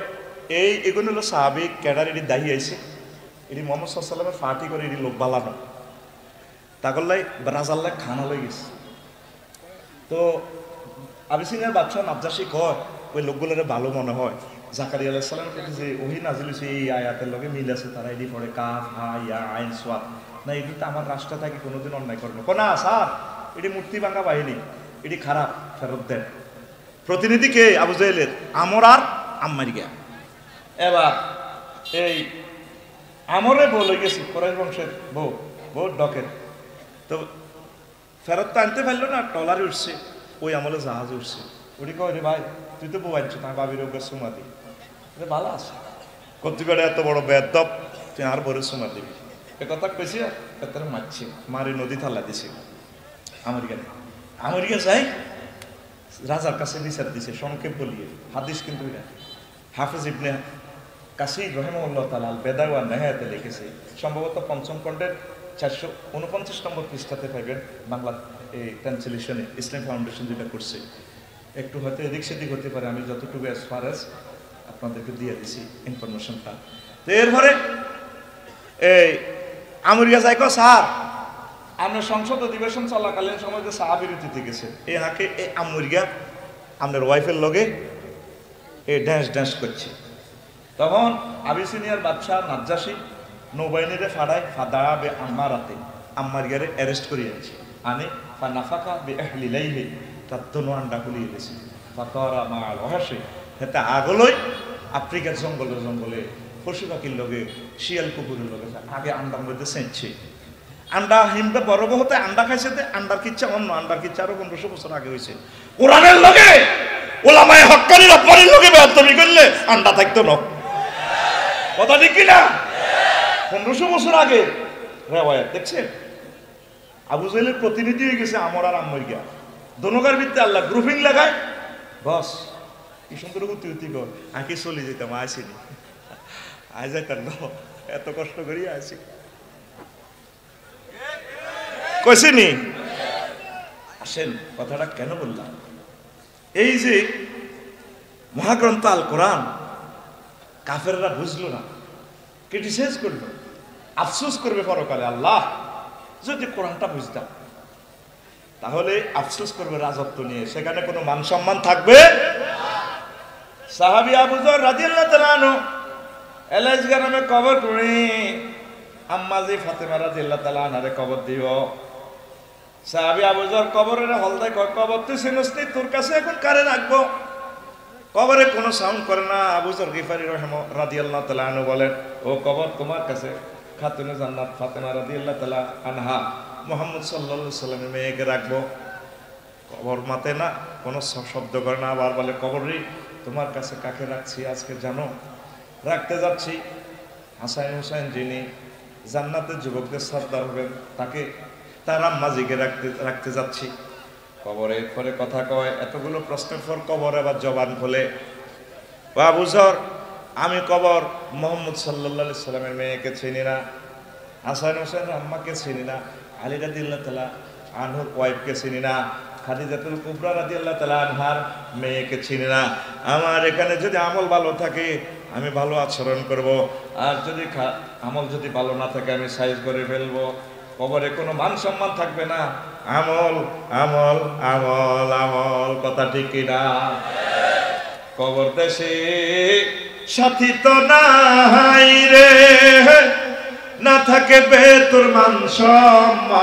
Speaker 1: এই এগুলো হলো সাহাবিক ক্যাডার, এটি দাহি আইছে, এটি মোহাম্মদ সাল্লামের ফাটি করে এটি লোক বালানো তাকল্লাই রাজাল্লাই খানা লই গেছে। তো আবিসিনিয়ার বাদশাহ নাজ্জাশী কয় ওই লোকগুলোর ভালো মনে হয় জাকারিয়া আলাইহিস সালামের প্রতি যে ওহী নাজিল হইছে এই আয়াতের লগে মিল আছে, তারা এটি পড়ে কাফ হা ইয়া আইন সাদ, না এটি তো আমার রাষ্ট্র থাকি কোনোদিন অন্যায় করবে না স্যার, এটি মূর্তি ভাঙা বাহিনী, এটি খারাপ, ফেরত দেন। প্রতিনিধি কে? আবু জাহেলের আমর আর আম্মার গিয়া। এবার এই আমরে বউ লই গেছি, কোরাইশ বংশের বউ, বউ ডকের, তো ফেরত তো আনতে পারলো না, টলারে উঠছে, ওই আমলে জাহাজে উঠছে। ওটি কয় রে ভাই তুই তো বউ আনছো, তার বাবির ওকে সুমা দি, ভালো আছে কর্তৃপক্ষে এত বড় বেদব, তুই আর বড় সুমা দিবি, এ কথা কইছি এত মারছি, মারি নদী থাল্লা দিছে। আমেরিকা যাই রাজার কাছে বিচার দিছে, সংক্ষেপ বলিয়ে হাদিস কিন্তু এটা হাফেজ ইবনে কাসির রহিমাহুল্লাহ তাআলা আল বেদায়া ওয়ান নিহায়াতে লিখেছে, সম্ভবত ৫ম খণ্ডের ৪৪৯ নম্বর পৃষ্ঠাতে পাইবেন বাংলা এই ট্রান্সলেশনে, ইসলাম ফাউন্ডেশন যেটা করছে। একটু হয়তো এদিক সেদিক হতে পারে, আমি যতটুকু অ্যাজ ফার অ্যাজ আপনাদেরকে দিয়ে দিছি ইনফরমেশনটা। তো এরপরে এই আমেরিকা যাই স্যার আপনার সংসদ অধিবেশন চলাকালীন সময় যে চা বিরতিতে গেছে, এ হাঁকে এই আমেরিকা আপনার ওয়াইফের লগে এ ড্যান্স করছে। তখন আবিসিনিয়ার বাদশাহ নাজ্জাশী নৌবাহিনীরে ফাড়ায় ফাদাবে আম্মারাতে, আম্মারিয়ারে অ্যারেস্ট করিয়ে আনছে, আনে ফা নাফাকা বে আহলি লাইলি, তার দোনো আন্ডা খুলিয়ে গেছে, ফাতারা মা রহাসে হেতে আগলই আফ্রিকার জঙ্গলে পশু পাখির লগে শিয়াল কুকুরের লগে আগে আন্ডার মধ্যে সেঁচছে। আন্ডা হিমটা বড় হতে আন্ডা খাইছে, আন্ডার কিচ্ছা অন্য, আন্ডার কিচ্ছা আরো 1500 বছর আগে হয়েছে। কোরআনের লগে ওলামায়ে হক্কানির আব্বারির লগে বেয়াদবি করলে আন্ডা থাকতো না, কথা ঠিক কিনা? 1500 বছর আগে রেওয়ায়াত দেখছেন। আবু জাহেলের প্রতিনিধি হয়ে গেছে আমর আর আম্মারিয়া, দোনোকার ভিত্তি আল্লাহ গ্রুপিং লাগায়, বস কি সুন্দর উতি কর, আঁকি চলে যেতাম, আসিনি আয় যাইতাম না, এত কষ্ট করি আসি কইছিনি। আসেন কথাটা কেন বললাম, এই যে মহাগ্রন্থ আল কোরআন কাফেররা বুঝলো না, ক্রিটিসাইজ করলো, আফসোস করবে পরকালে, আল্লাহ যদি কোরআনটা বুঝতাম তাহলে আফসোস করবে রাজত্ব নিয়ে, সেখানে কোনো মান সম্মান থাকবে। সাহাবী আবু যর রাদিয়াল্লাহু তাআলা আনহু এলাইস গ্রামে কবর করে আম্মাজি ফাতেমা রাদিয়াল্লাহু তাআলা আনহারে কবর দিও। সাহাবী আবু যর কবরের হলদায় কয়, কবর তুই চিনিস নি, তোর কাছে এখন কারে রাখবো? কবরে কোনো সাউন্ড করে না। আবু যর গিফারি রাদিয়াল্লাহু তাআলা আনহু বলেন, ও কবর তোমার কাছে খাতুনে জান্নাত ফাতেমা রাদিয়াল্লাহু তাআলা আনহা মুহাম্মদ সাল্লাল্লাহু আলাইহি সাল্লামের মেয়েকে রাখবো। কবর মাতে না, কোনো শব্দ করে না, আবার বলে, কবরই তোমার কাছে কাকে রাখছি আজকে জানো? রাখতে যাচ্ছি হাসান হুসাইন, যিনি জান্নাতের যুবকদের সর্দার হবেন, তাকে, তার আম্মাজিকে রাখতে যাচ্ছি। কবরে পরে কথা কয়, এতগুলো প্রশ্নের পর কবর আবার জবান খোলে, আবু যর আমি কবর মুহাম্মদ সাল্লাল্লাহু আলাইহি সাল্লামের মেয়েকে চিনি না, হাসান হুসাইনের আম্মাকে চিনি না, আলী রাদিয়াল্লাহু তাআলা আনহুর ওয়াইফকে চিনি না, খাদিজাতুল কুবরা রাদিয়াল্লাহু তাআলা আনহার মেয়েকে চিনি না। আমার এখানে যদি আমল ভালো থাকে আমি ভালো আচরণ করব, আর যদি আমল যদি ভালো না থাকে আমি সাইজ করে ফেলবো। কবরে কোনো মান সম্মান থাকবে না, আমল আমল আমল আমল, কথা ঠিক কিনা? কবর দেশে সাথী তো নাই রে, না থাকে বে তোর মান সম্মান,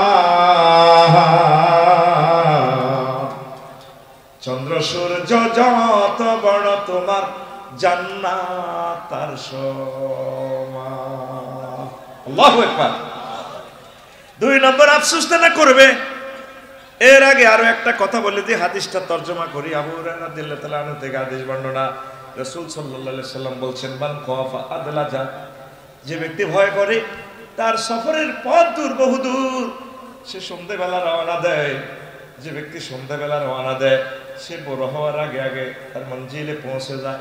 Speaker 1: চন্দ্র সূর্য যত বড় তোমার জান্নাত তার সমান। আল্লাহু আকবার। 2 নম্বর আফসোস না করবে। এর আগে আরো একটা কথা বলে দিয়ে হাদিসটা তর্জমা করি। আবু হুরায়রা রাদিয়াল্লাহু তাআলা আনহু থেকে হাদিস বর্ণনা, রাসূল সাল্লাল্লাহু আলাইহি সাল্লাম বলছেন, মান খাফা আদলাজা, যে ব্যক্তি ভয় করে তার সফরের পথ দূর, বহুদূর, সে সন্ধ্যাবেলা রওনা দেয়। যে ব্যক্তি সন্ধ্যাবেলা রওনা দেয় সে বড় হওয়ার আগে আগে তার মঞ্জিলে পৌঁছে যায়,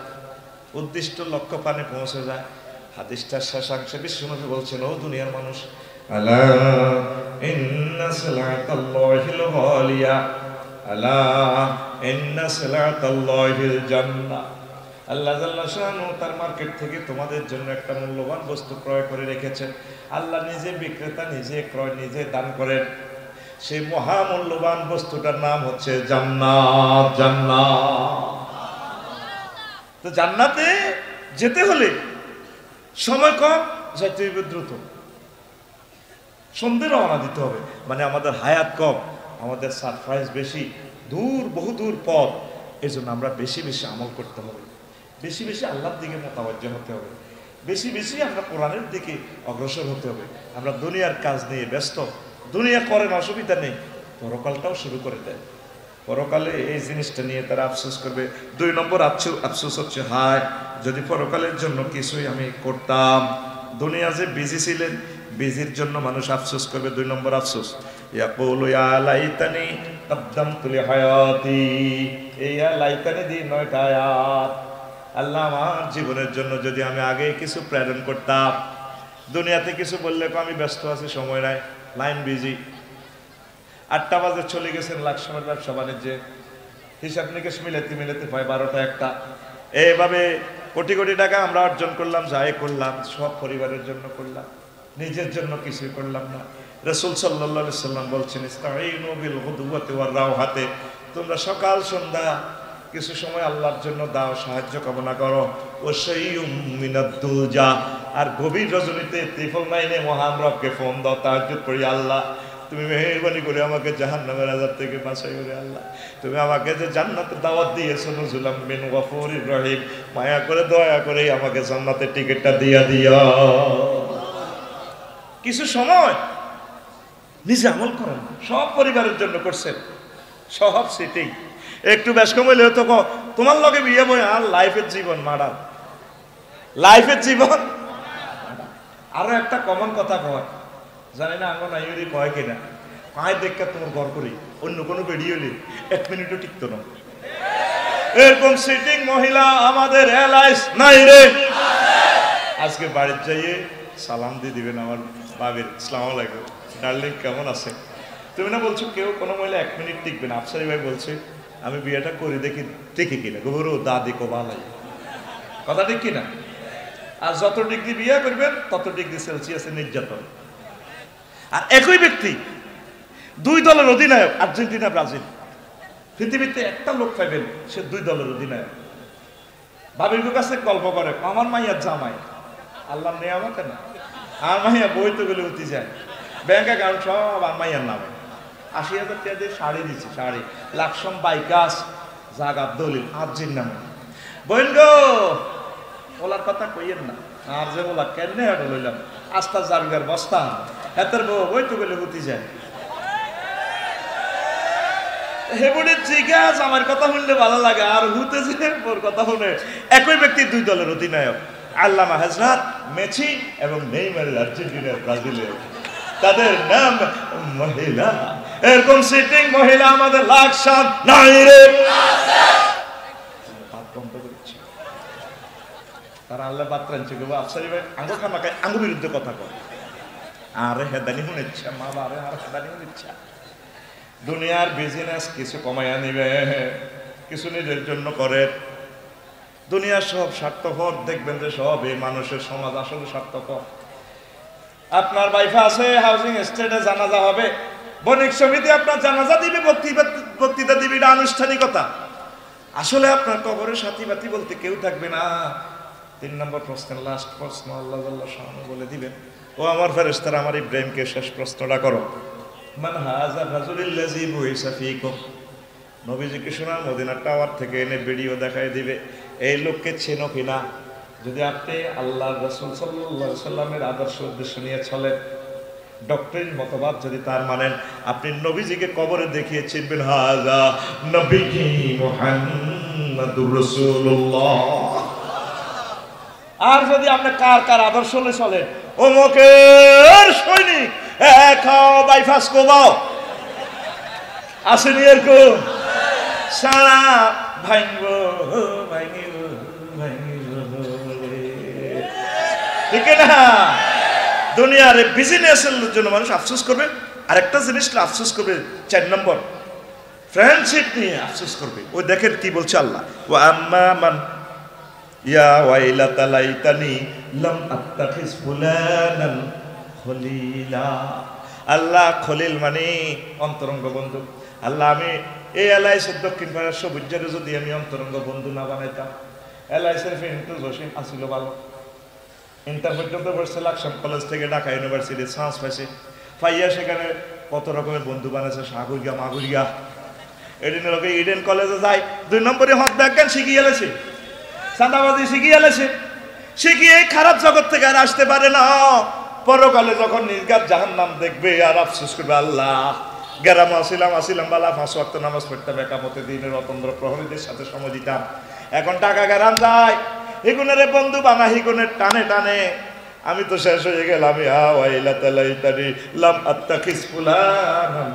Speaker 1: উদ্দিষ্ট লক্ষ্য পানে পৌঁছে যায়। হাদিসটার শেষাংশে বিশ্বনবী বলছেন, ও দুনিয়ার মানুষ, আলা ইন্না সালাতাল্লাহিল গালিয়া, আলা ইন্না সালাতাল্লাহিল জান্নাহ, আল্লাহ জাল্লা শানু তার মার্কেট থেকে তোমাদের জন্য একটা মূল্যবান বস্তু ক্রয় করে রেখেছেন। আল্লাহ নিজে বিক্রেতা, নিজে ক্রয়, নিজে দান করেন। সেই মহামূল্যবান বস্তুটার নাম হচ্ছে জান্নাত। জান্নাত। তো জান্নাতে যেতে হলে সময় কম, যাইতে হবে দ্রুত, সন্ধ্যে রওনা দিতে হবে। মানে আমাদের হায়াত কম, আমাদের সারপ্রাইজ বেশি, দূর বহু দূর পথ। এই জন্য আমরা বেশি বেশি আমল করতে হবে, বেশি বেশি আল্লাহর দিকে মোতাবজ্জ হতে হবে, বেশি বেশি আমরা কোরআনের দিকে অগ্রসর হতে হবে। আমরা দুনিয়ার কাজ নিয়ে ব্যস্ত, দুনিয়া করেন অসুবিধা নেই, পরকালটাও শুরু করে দেয়। পরকালে এই জিনিসটা নিয়ে তারা আফসোস করবে। 2 নম্বর আফসোস হচ্ছে, হায় যদি পরকালের জন্য কিছুই আমি করতাম। দুনিয়া যে বিজি ছিলেন, বিজির জন্য মানুষ আফসোস করবে। 2 নম্বর আফসোস, ইয়াকুলু ইয়া লাইতানি কদ্দামতু লিহায়াতি। এই ইয়া লাইতানি দিয়ে 9টা আয়াত। আল্লাহ আমার জীবনের জন্য যদি আমি আগে কিছু প্রেরণ করতাম। দুনিয়াতে কিছু বললে আমি ব্যস্ত আছি, সময় নাই, লাইন বিজি। 8টা বাজে চলে গেছেন লাকসামের ব্যবসা বাণিজ্যে, হিসাব নিকেশ মিলাতে মিলাতে হয় 12টা 1টা। এইভাবে কোটি কোটি টাকা আমরা অর্জন করলাম, যাই করলাম সব পরিবারের জন্য করলাম, নিজের জন্য কিছুই করলাম না। রাসূল সাল্লাল্লাহু আলাইহি সাল্লাম বলছেন, ইস্তাঈনু বিল গুদওয়াতি ওয়ার রাওহাতে, তোমরা সকাল সন্ধ্যা কিছু সময় আল্লাহর জন্য দাও, সাহায্য কামনা করো। ওয়াশাইয়ুম মিনাদ দুজা, আর গভীর রজনীতে ত্রিফল নাইনে মহান রবকে ফোন দাও, তাহাজ্জুদ পড়ি, আল্লাহ তুমি মেহেরবানি করে আমাকে জাহান্নামের আযাব থেকে বাঁচাই করে, আল্লাহ তুমি আমাকে যে জান্নাতের দাওয়াত দিয়েছো, নুজুলাম মিন গফুরির রহিম, মায়া করে দয়া করে আমাকে জান্নাতের টিকিটটা দিয়া দিও। কিছু সময় নিজে আমল করেন, সব পরিবারের জন্য করছেন, সব সেটাই একটু বেশ কম হইলেও তো তোমার লগে বিয়ে বই। আর লাইফের জীবন মাডার, লাইফের জীবন। আরো একটা কমন কথা কয়, জানি না আঙ্গন আইরি কয় কিনা, কায় দেখা তোমার ঘর করি, অন্য কোনো বেরিয়ে হলে 1 মিনিটও টিকতো না। এরকম সিটিং মহিলা আমাদের এলাইস নাই রে। আজকে বাড়ির যাইয়ে সালাম দিয়ে দিবেন আমার বাবির, আসসালামু আলাইকুম ডার্লিং কেমন আছে। তুমি না বলছো কেউ কোনো মহিলা 1 মিনিট টিকবে না। আফসারি ভাই বলছে আমি বিয়েটা করি দেখি টিকে কিনা, গরু দাদি কোবালাই, কথা ঠিক কিনা। আর যত ডিগ্রি বিয়ে করবেন তত ডিগ্রি সেলসিয়াসে নির্যাতন। আর একই ব্যক্তি 2 দলের অধিনায়ক, আর্জেন্টিনা ব্রাজিল, পৃথিবীতে একটা লোক পাইবেন সে 2 দলের অধিনায়ক। বাবির কাছে গল্প করে, আমার মাইয়ার জামাই, আল্লাহ নেয়ামত না, আর মাইয়া বইতে গেলে উঠি যায়, ব্যাংক অ্যাকাউন্ট সব আর মাইয়ার নামে। 80,000 টাকা দিয়ে শাড়ি দিচ্ছে, শাড়ি লাকসম বাইকাস জাগাত দলিল আর্জির নামে। বইন গো ওলার কথা কইয়েন না, আর যে ওলা কেন হেঁটে লইলাম আস্তা জারগার বস্তা, এতের বউ বইতে গেলে উঠি যায়। হেবুড়ির জিজ্ঞাস আমার কথা শুনলে ভালো লাগে, আর হুতে যে ওর কথা শুনে। একই ব্যক্তি 2 দলের অধিনায়ক, আল্লামা হযরত মেসি এবং নেইমারের আর্জেন্টিনার ব্রাজিলের, তাদের নাম মহিলা। এরকম সিটিং মহিলা আমাদের লাকসাম নাই রে। তারা আল্লাহ বাত্রাঞ্চে গো আফসারি ভাই আঙ্গু খামাকে আঙ্গু বিরুদ্ধে কথা কয়, আরে হেদানি শুনে ইচ্ছা মা বারে, আর হেদানি শুনে ইচ্ছা। দুনিয়ার বিজনেস কিছু কমাইয়া নিবে, কিছু নিজের জন্য করে। দুনিয়ার সব স্বার্থপর, দেখবেন যে সব এই মানুষের সমাজ আসলে স্বার্থপর। আপনার ওয়াইফ আছে হাউজিং এস্টেটে জানাজা হবে, বণিক সমিতি আপনার জানাজা দিবে, বক্তৃতা দিবে, এটা আনুষ্ঠানিকতা। আসলে আপনার কবরের সাথী বাতি বলতে কেউ থাকবে না। 3 নম্বর প্রশ্নের লাস্ট প্রশ্ন আল্লাহ জাল্লা শাআনু বলে দিবেন, ও আমার ফেরেশতারা আমার ইব্রাহিমকে শেষ প্রশ্নটা করো, মান হাযা রাজুলুল্লাযী বুইসা ফীকুম। নবীজিকে শোনা মদিনা টাওয়ার থেকে এনে ভিডিও দেখায় দিবে, এই লোককে চেনো কিনা। যদি আপনি আল্লাহ রাসূল সাল্লাল্লাহু আলাইহি সাল্লামের আদর্শ উদ্দেশ্য নিয়ে চলেন, ডক্টরিন মতবাদ যদি তার মানেন, আপনি নবীজিকে কবরে দেখিয়ে চিনবেন, হাযা নবীজি মুহাম্মাদুর রাসূলুল্লাহ। আর যদি আপনি কার কার আদর্শ নিয়ে চলেন, অমুকের সৈনিক খাও বাইফাস কোবাও, আসেনি এরকম সারা ভাঙব ভাঙিব ভাঙিব, ঠিক না। দুনিয়ার বিজনেসের জন্য মানুষ আফসোস করবে, আর একটা জিনিস আফসোস করবে, 4 নম্বর ফ্রেন্ডশিপ নিয়ে আফসোস করবে। ওই দেখেন কি বলছে আল্লাহ, ওয়া আম্মা মান ইয়া ওয়াইলাতা লাইতানি লাম আত্তাখিজ ফুলানান খলিলা। আল্লাহ খলিল মানে অন্তরঙ্গ বন্ধু। আল্লাহ আমি এই এলআইসির দক্ষিণ পাড়ার সবুজের যদি আমি অন্তরঙ্গ বন্ধু না বানাইতাম। এলআইসির ফিন্টু জসিম আসিল ভালো, ইন্টার পর্যন্ত পড়ছে লাকসাম কলেজ থেকে ঢাকা ইউনিভার্সিটি চান্স পাইছে, পাইয়া সেখানে কত রকমের বন্ধু বানাইছে, সাগুরিয়া মাগুরিয়া। এদিন লোকে ইডেন কলেজে যায়, 2 নম্বরে হক বিজ্ঞান শিখিয়ে এলেছে, চাঁদাবাজি শিখিয়ে এলেছে, শিখিয়ে খারাপ জগৎ থেকে আর আসতে পারে না। পরকালে যখন নির্ঘাত জাহান্নাম দেখবে আর আফসোস করবে, আল্লাহ গেরাম আসিলাম বালা 5 ওয়াক্ত নামাজ পড়তাম, একামতে দিনের অতন্দ্র প্রহরীদের সাথে সময় দিতাম। এখন টাকা গেরাম যায়, হিগুনের বন্ধু বানা, হিগুনের টানে টানে আমি তো শেষ হয়ে গেলাম। ইয়া ওয়াইলাতা লাইতানি লাম আত্তাখিজ ফুলানান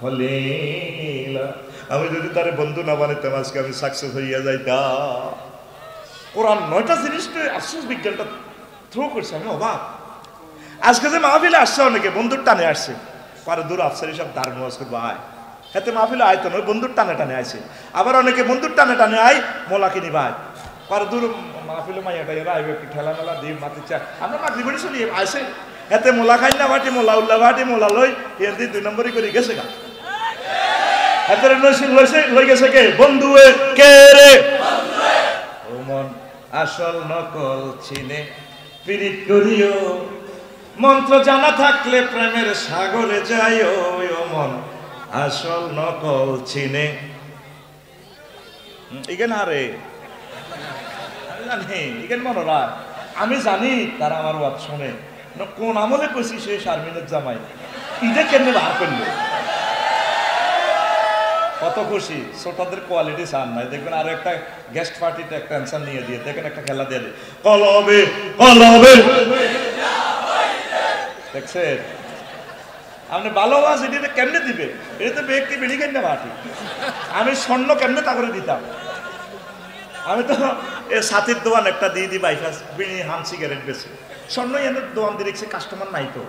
Speaker 1: খলিলা। আমি যদি তারে বন্ধু না বানাইতাম আজকে আমি সাকসেস হইয়া যাইতাম। কোরআন 9টা জিনিসকে আফসোস বিজ্ঞানটা থ্রো করছে, আমি অবাক। আজকে যে মাহফিলে আসছে অনেকে বন্ধুর টানে আসছে, পারে দূর আফসার সব দারুণ ওয়াজ করবো আয়, হাতে মাহফিলে আয় তো নয়, বন্ধুর টানে টানে আইছে। আবার অনেকে বন্ধুর টানে টানে আয় মোলা কিনি ভাই, পারে দূর মাহফিলে মাইয়াটা এরা আইবে একটু ঠেলা মেলা দিয়ে মাটি চা, আমরা মাটি বাড়ি চলি আইসে হাতে মোলা খাই না বাটি মোলা উল্লা বাটি মোলা লই এর দিয়ে 2 নম্বরই করে গেছে গা। হাতে লই গেছে কে? বন্ধু কে রে? ও মন আসল নকল চিনে পিরিত করিও, মন্ত্র জানা থাকলে প্রেমের সাগরে যাইও। ও মন আসল নকল চিনে ইগেন আরে জানি ইগেন মনোরা, আমি জানি তারা আমার ওয়াজ শোনে। কোন আমলে কইছি সে শারমিনের জামাই ঈদে কেমনে বার করলো, কত খুশি। ছোটদের কোয়ালিটি চান নাই, দেখবেন আরো একটা গেস্ট পার্টিতে একটা অ্যান্সার নিয়ে দিয়ে দেখেন, একটা খেলা দিয়ে দেয় কলবে কলবে, দেখছেন? আপনি ভালোবাস এটা কেমনে দিবে? এটা তো ব্যক্তি বেড়ি কেন পার্টি। আমি স্বর্ণ কেমনে তা করে দিতাম? আমি তো এ সাথীর দোয়ান একটা দিয়ে দিই, বাইফাস বিড়ি হাম সিগারেট বেশি স্বর্ণ এনে দোয়ান দিয়ে রেখেছে, কাস্টমার নাই তো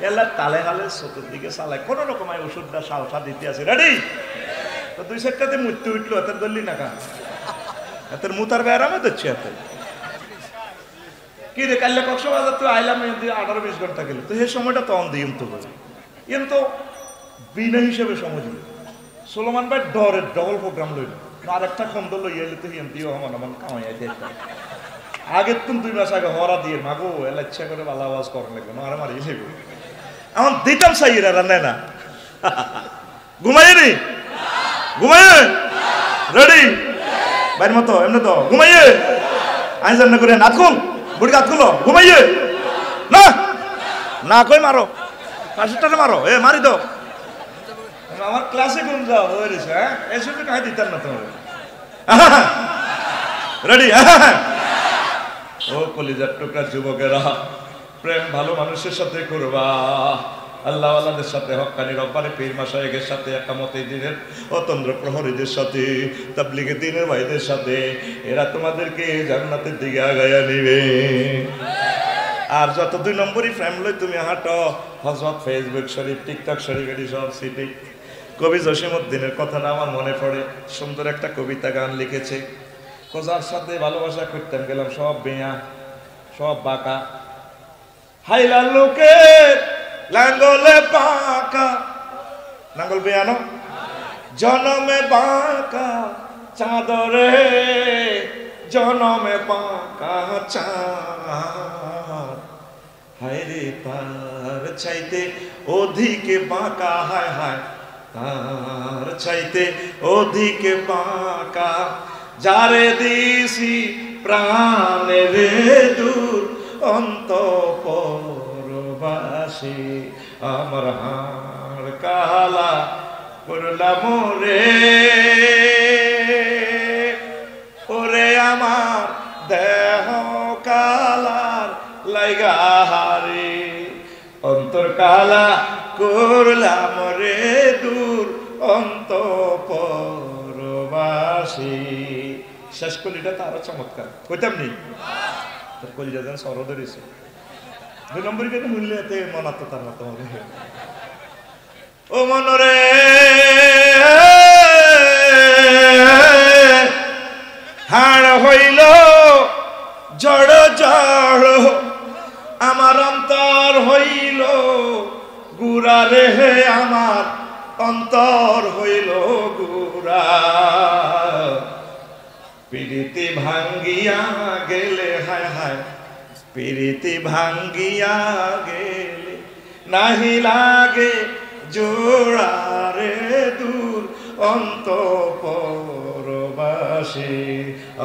Speaker 1: এলা তালে হালে চতুর্দিকে চালায় কোন রকম ওষুধটা সালসা দিতে আছে রেডি তো 2-4টাতে মৃত্যু উঠলো, এত দললি না কান এতের মুতার ব্যারামে দিচ্ছে এত কি রে কাল্লে কক্সবাজার তো আইলাম 18-20 ঘন্টা গেল, তো সেই সময়টা তখন দিই তো বলে এম তো বিনা হিসেবে সময় দিল। সোলোমান ভাই ডরের ডবল প্রোগ্রাম লইল, আর একটা খন্দ লইয়া এলে তো দিও আমার কামাইয়া দেখতে আগের তুমি 2 মাস আগে হরা দিয়ে মাগো এলা ইচ্ছা করে ভালো আওয়াজ করেন লাগবে না, আর আমার ইসে আমার দিতাম সাইয়েরা রান্নায় না ঘুমাইয়ে নি ঘুমাইয়ে রেডি বাইর মতো এমনি তো ঘুমাইয়ে আইন জান্না করে নাত খুল বুড়ি কাত খুলো ঘুমাইয়ে না না কই মারো 5টারে মারো এ মারি দাও আমার ক্লাসে কোন যাও হয়েছে হ্যাঁ এসব কাহে দিতাম না তোমার রেডি ও কলিজার টুকরা যুবকেরা প্রেম ভালো মানুষের সাথে করবা, আল্লাহ আল্লাহদের সাথে, হক্কানি রব্বানি পীর মাশায়েখের সাথে, একামতে দিনের অতন্দ্র প্রহরীদের সাথে, তাবলীগে দিনের ভাইদের সাথে, এরা তোমাদেরকে জান্নাতের দিকে আগায়া নিবে। আর যত 2 নম্বরই প্রেম লই তুমি হাঁটো হযরত ফেসবুক শরীফ টিকটক শরীফ এটি সব সিটি। কবি জসিমউদ্দিনের কথাটা আমার মনে পড়ে, সুন্দর একটা কবিতা গান লিখেছে, কোজার সাথে ভালোবাসা করতাম গেলাম সব বেয়া সব বাঁকা, হাইলা লোকে লাঙ্গলে বাঁকা, নাঙ্গল বেয়ানো জনমে বাঁকা চাঁদরে জনমে বাঁকা চাঁদ, হায়রে তার চাইতে অধিকে বাঁকা, হায় হায় তার চাইতে অধিকে বাঁকা, যারে দিছি প্রাণে রে দূর অন্তঃপরবাসী, আমার হাড় কালা করলাম রে ওরে আমার দেহ কালার লাইগা হারে, অন্তর কালা করলাম রে দূর অন্তঃপরবাসী। শেষ কলিটা তো আরো চমৎকার কইতাম নি, তোর কলিটা যেন সর ধরেছে 2 নম্বরই কেন মূল্য এতে মনাত্ম তার মতো ও মনরে হাড় হইল জড় জড় আমার অন্তর হইল গুড়া রে, আমার অন্তর হইল গুড়া। প্রীতি ভাঙ্গিয়া গেলে, হায় হায় প্রীতি ভাঙ্গিয়া গেলে নাহি লাগে জোড়া রে, দূর অন্তঃপুরবাসী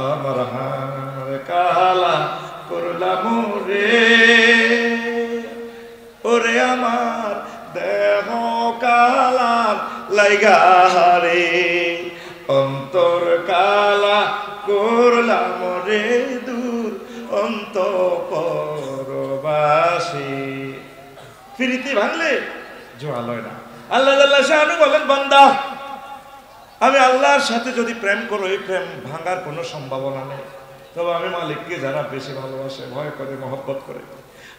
Speaker 1: আমার হার কালা করলাম রে। ওরে আমার দেহ কালার লাইগা রে, অন্তর কালা করলাম রে, দূর অন্তঃপুরবাসী। প্রীতি ভাঙলে জোড়া লয় না। আল্লাহ জাল্লাহু শাআনহু বলেন, বান্দা আমি আল্লাহর সাথে যদি প্রেম করো, এই প্রেম ভাঙার কোনো সম্ভাবনা নেই। তবে আমি মালিককে যারা বেশি ভালোবাসে, ভয় করে, মহব্বত করে,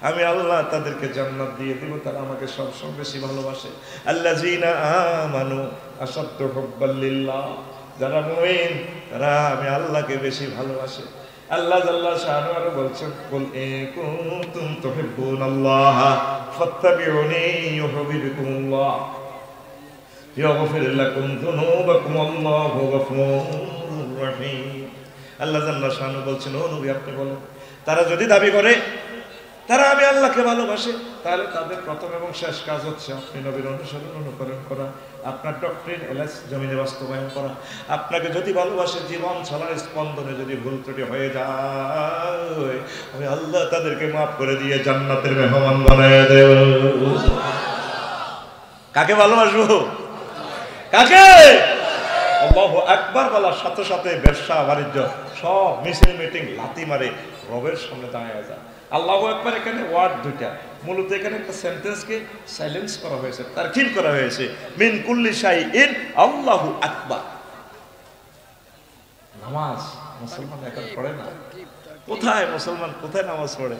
Speaker 1: আমি আল্লাহ তাদেরকে জান্নাত দিয়ে দিব। তারা আমাকে সবসময় বেশি ভালোবাসে। আল্লাযীনা আমানু আশাদ্দু হুব্বাল লিল্লাহ, যারা মুমিন তারা আমি আল্লাহকে বেশি ভালোবাসে। আল্লাহ জাল্লাহু শাআনহু আরো বলছেন, কুল ইন কুনতুম তুহিব্বুনাল্লাহ ফাত্তাবিউনি ইউহিব্বুকুমুল্লাহ ইয়াগফির লাকুম যুনুবাকুম আল্লাহু গফুরুর রহিম। আল্লাহ জাল্লাহু শাআনহু বলছেন, ও নবী আপনি বলেন, তারা যদি দাবি করে তারা আমি আল্লাহকে ভালোবাসে, তাহলে তাদের প্রথম এবং শেষ কাজ হচ্ছে আপনি নবীর অনুসরণ অনুকরণ করা, আপনার ডক্টরিন এলাস জমিনে বাস্তবায়ন করা। আপনাকে যদি ভালোবাসে, জীবন চলার স্পন্দনে যদি ভুল ত্রুটি হয়ে যায়, আমি আল্লাহ তাদেরকে মাফ করে দিয়ে জান্নাতের মেহমান বানায় দেব। কাকে ভালোবাসবো? কাকে? আল্লাহু আকবার বলার সাথে সাথে ব্যবসা বাণিজ্য সব মিছিল মিটিং লাথি মারে রবের সামনে দাঁড়ায় যায়। আল্লাহু আকবার এখানে ওয়ার্ড দুইটা, মূলত এখানে একটা সেন্টেন্সকে সাইলেন্স করা হয়েছে, তারকিব করা হয়েছে। মিন কুল্লি শাইইন আল্লাহু আকবার। নামাজ মুসলমান এখন পড়ে না। কোথায় মুসলমান, কোথায় নামাজ পড়ে?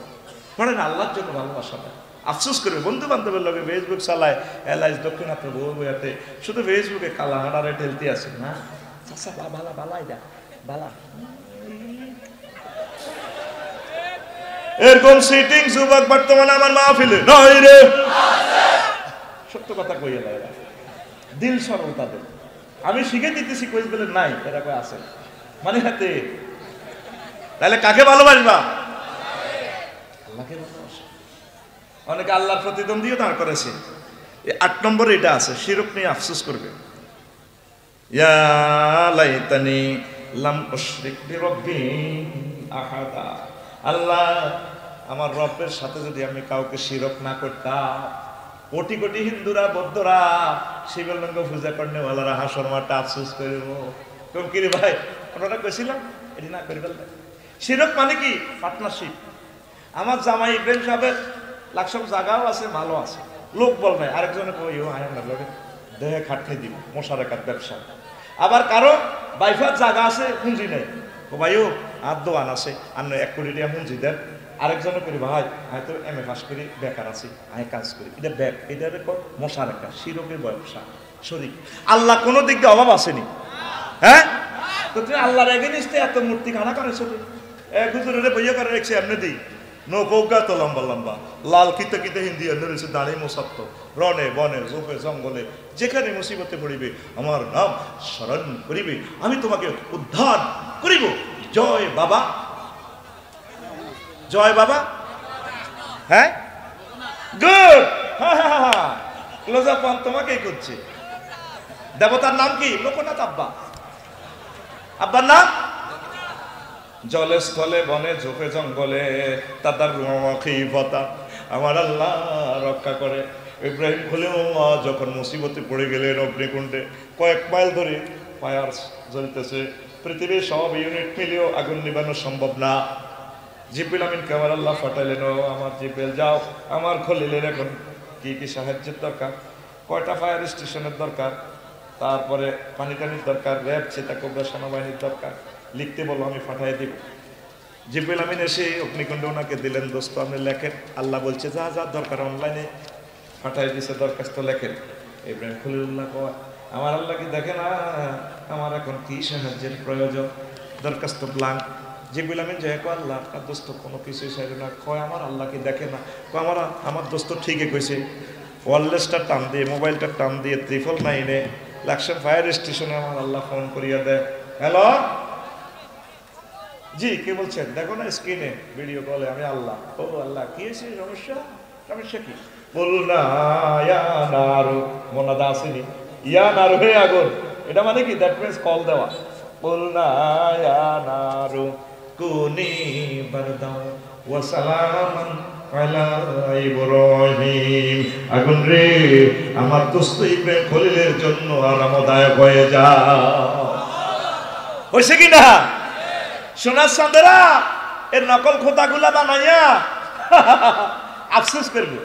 Speaker 1: পড়ে না। আল্লাহর জন্য ভালোবাসা না। আফসোস করবে, বন্ধু বান্ধবের লগে ফেসবুক চালায়, এলাইজ দক্ষিণাত্র বউ বইয়াতে শুধু ফেসবুকে কালা হাঁটারে ঠেলতে আছে না। চাচা বালা বালাই দা বালা, এরকম সিটিং যুবক বর্তমানে আমার মাহফিলে নাই রে। সত্য কথা কইয়া দেয়, দিল সরল তাদের। আমি শিখে দিতেছি কইস বলে নাই, এরা কই আছে মানে হাতে। তাহলে কাকে ভালোবাসবা? আল্লাহকে ভালোবাসা। অনেকে আল্লাহর প্রতিদ্বন্দ্বীও দাঁড় করেছে। ৮ নম্বরে এটা আছে, শিরক নিয়ে আফসোস করবে। ইয়া লাইতানি লাম উশরিক বিরাব্বি আহাদা। আল্লাহ আমার রবের সাথে যদি আমি কাউকে শিরক না করতাম। কোটি কোটি হিন্দুরা, বৌদ্ধরা, শিবলিঙ্গ পূজা করনে ওয়ালারা হাসর মাঠে আফসোস করব। কোন কি রে ভাই, ওটা কইছিলাম এটি না করে ফেললে। শিরক মানে কি? পার্টনারশিপ। আমার জামাই ইব্রাহিম সাহেবের লাখসব জায়গাও আছে, ভালো আছে, লোক বল নাই। আরেকজনে কই ও আয় না লগে দেহে খাটনি দিব, মশার একাত ব্যবসা। আবার কারো বাইফার জায়গা আছে, পুঁজি নেই, ও ভাইও আর দোয়ান আছে, আর 1 কোটি টাকা পুঁজি দেন। আরেকজনে করি ভাই আমি তো MA পাস করি, বেকার আছি, আমি কাজ করি। এটা ব্যাগ, এটা রেকর্ড মশার একটা শিরকের ব্যবসা শরীক। আল্লাহ কোনো দিক দিয়ে অভাব আসেনি। হ্যাঁ, তো তুমি আল্লাহর এগেনিস্টে এত মূর্তি খানা করেছো। এক হুজুরে বইয়া করে রেখেছে এমনি দিই নৌকা তো লম্বা লম্বা, লাল কিতে কিতে হিন্দি এমনি রয়েছে, দাঁড়িয়ে মোসাত্ত রনে বনে জোপে জঙ্গলে, যেখানে মুসিবতে পড়িবে আমার নাম স্মরণ করিবে, আমি তোমাকে উদ্ধার করিব। জয় বাবা, জয় বাবা। হ্যাঁ, গুড। ক্লোজ আপ তোমাকেই করছে। দেবতার নাম কি? লোকনাথ আব্বা। আব্বার নাম? জলে স্থলে বনে ঝোপে জঙ্গলে তাদের খিফতা আমার আল্লাহ রক্ষা করে। ইব্রাহিম খলিলুল্লাহ যখন মুসিবতে পড়ে গেলেন অগ্নিকুণ্ডে, কয়েক মাইল ধরে ফায়ার জ্বলতেছে, পৃথিবীর সব ইউনিট মিলেও আগুন নিবানো সম্ভব না। জিব্রিল আমিনকে আমার আল্লাহ পাঠাইলেন, ও আমার জিব্রিল যাও, আমার খলিলের এখন কি কি সাহায্যের দরকার, কয়টা ফায়ার স্টেশনের দরকার, তারপরে পানি টানির দরকার, র্যাব চেতা কোবরা সেনাবাহিনীর দরকার, লিখতে বলো আমি পাঠাই দিব। জিব্রিল আমিন এসে অগ্নিকুণ্ডে ওনাকে দিলেন, দোস্ত আপনি লেখেন। আল্লাহ বলছে যা যা দরকার অনলাইনে পাঠাই দিছে, দরখাস্ত লেখেন। ইব্রাহিম খলিলুল্লাহ কয় আমার আল্লাহ কি দেখে না আমার এখন কি সাহায্যের প্রয়োজন? দরখাস্ত ব্লাঙ্ক জিবরিল আমিন যে কয় আল্লাহ আপনার দোস্ত কোনো কিছুই চাইবে না, কয় আমার আল্লাহকে দেখে না, কয় আমার দোস্ত ঠিকই কইছে। ওয়ারলেসটা টান দিয়ে মোবাইলটা টান দিয়ে 999 লাকসাম ফায়ার স্টেশনে আমার আল্লাহ ফোন করিয়া দেয়, হ্যালো জি কে বলছেন, দেখো না স্ক্রিনে ভিডিও কলে, আমি আল্লাহ। ও আল্লাহ কি হয়েছে, সমস্যা কি? বল না ইয়া নারু, মোনাদা আসেনি, ইয়া নারু হে আগুন, এটা মানে কি? দ্যাট মিন্স কল দেওয়া। বল না ইয়া নারু কুনি বারদাও ওয়া সালামান আলা ইব্রাহিম, আগুন রে আমার দোস্ত ইব্রাহিম খলিলের জন্য আরামদায়ক হয়ে যা। হইছে কি না? সোনার চাঁদেরা এর নকল খোদাগুলা বানাইয়া আফসোস করবে,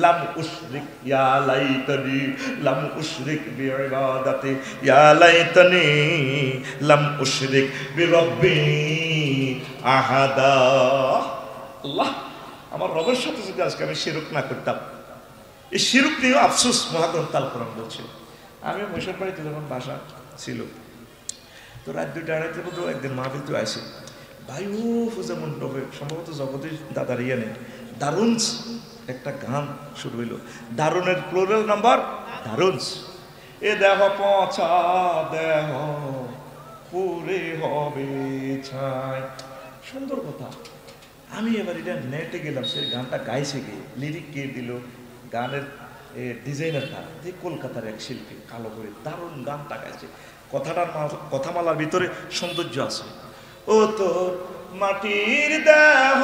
Speaker 1: লাম উশরিক ইয়া লাইতানি লাম উশরিক বিইবাদাতি ইয়া লাইতানি লাম উশরিক বিরব্বি আহাদা। আল্লাহ, আমার রবের সাথে যদি আজকে আমি শিরক না করতাম। এই শিরক নিয়েও আফসোস মহাগ্রন্থ আল কোরআন বলছে। আমি মৈশর বাড়িতে যখন বাসা ছিল, তো রাত 2টা-2:30 মধ্যে একদিন মাহফিল তো আসে, ভাই ও পূজা মণ্ডপে সম্ভবত জগদীশ দাদার ইয়ানে দারুনস একটা গান শুরু হইল। দারুনের প্লুরাল নাম্বার দারুনস। এ দেহ পচা দেহ পুরে হবে ছাই, সুন্দর কথা। আমি এবার এটা নেটে গেলাম, সে গানটা গাইছে কে, লিরিক কে দিল, গানের ডিজাইনারটা যে কলকাতার এক শিল্পী, কালো করে দারুণ গানটা গাইছে। কথামালার ভিতরে সৌন্দর্য আছে। ও তোর মাটির দেহ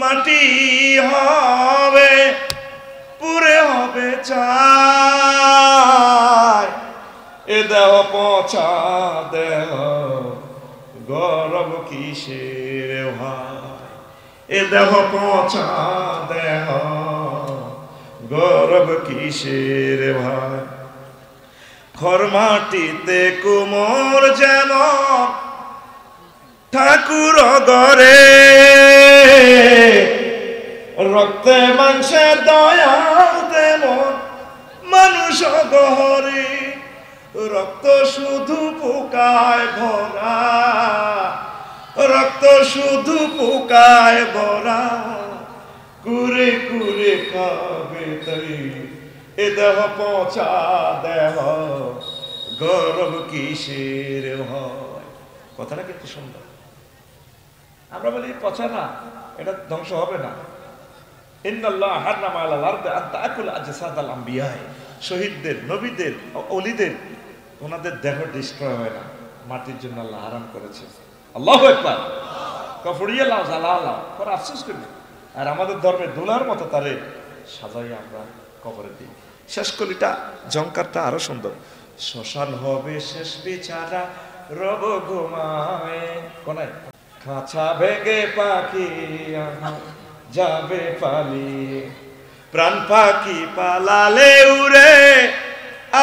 Speaker 1: মাটি হবে পুরে হবে ছাই, এ দেহ পচা দেহ গরব কিসের ভাই, এ দেহ পচা দেহ গরব কিসের ভাই। খর মাটিতে কুমোর যেন ঠাকুর গরে, রক্তে মাংসে দয়াল তেমন মানুষ গহরে, রক্ত শুধু পোকায় ভরা, রক্ত শুধু পোকায় ভরা, কুরে কুরে খাবে তাই, এ দেহ পচা দেহ গরব কিসের হয়। কথাটা কিন্তু সুন্দর। আমরা বলি পচা না, এটা ধ্বংস হবে না। ইন্নাল্লাহ হারামা আলাল আরদি আন তাকুল আজসাদাল আম্বিয়া, শহীদদের, নবীদের, ওলিদের ওনাদের দেহ ডিস্ট্রয় হয় না, মাটির জন্য আল্লাহ হারাম করেছে। আল্লাহু আকবার। কফরিয়া লাও জালালা পর আফসোস করি, আর আমাদের ধর্মে দুলার মতো তারে সাজাই আমরা কবরে দিই। শেষ কলিটা জঙ্কারটা আরো সুন্দর। শ্মশান হবে শেষ বিচারা রব ঘুমায় কোনায়, খাঁচা ভেঙে পাখি যাবে পালিয়ে, প্রাণ পাখি পালালে উড়ে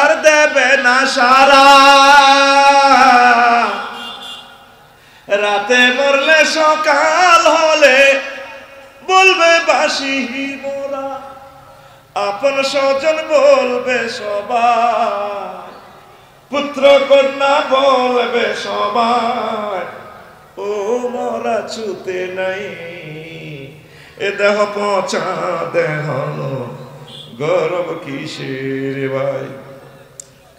Speaker 1: আর দেবে না সারা, রাতে মরলে সকাল হলে বলবে বাসি মোরা, আপন স্বজন বলবে সবাই, পুত্র কন্যা বলবে সবাই, ও মরা ছুতে নাই, এ দেহ পচা দেহ গরব কিসের ভাই।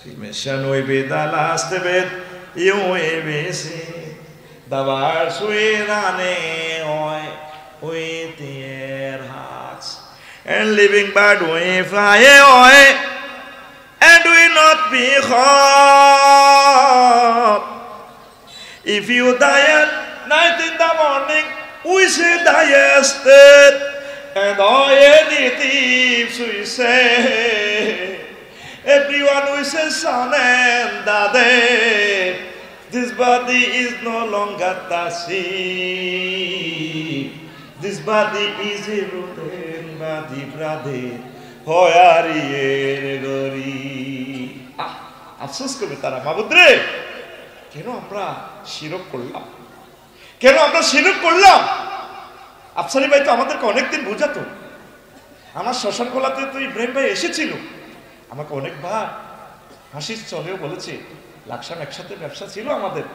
Speaker 1: Cremation will be the last bit you will be seen, the words we run away with their hearts, and living bird we fly away and we not be hot. If you die at night in the morning, we say die yesterday, and all any thieves we say, everyone we say son and daddy, this body is no longer the same, this body is a rotten body, brother, hoyarier gori. আফসোস করবে তারা, মাবুদ রে কেন আমরা শিরক করলাম, কেন আমরা শিরক করলাম। আফসারি ভাই তো আমাদেরকে অনেকদিন বোঝাতো। আমার শ্মশান খোলাতে তো ইব্রাহিম ভাই এসেছিল, আমাকে অনেকবার হাসির চলেও বলেছে। লাকসাম একসাথে ব্যবসা ছিল আমাদের,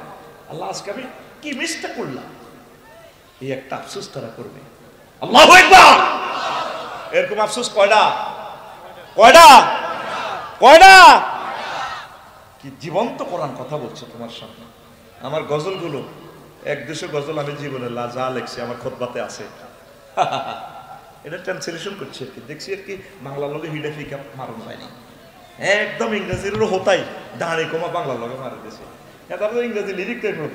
Speaker 1: আল্লাহ আজকে আমি কি মিস্টেক করলাম, এই একটা আফসোস তারা করবে। আল্লাহু আকবার। এরকম আফসোস কয়টা কয়টা কয়টা? কি জীবন্ত কোরআন কথা বলছে তোমার সামনে। আমার গজলগুলো 1-200 গজল আমি জীবনে যা লেখছি আমার খুতবাতে আছে। এটা ট্রান্সলেশন করছি আর কি, দেখছি আর কি বাংলা লগে হিডে ফিকা মারুন হয়নি, একদম ইংরেজির হতাই দাঁড়ি কমা বাংলা লগে মারি দিয়েছে। তারপরে ইংরেজি লিরিক দেখবো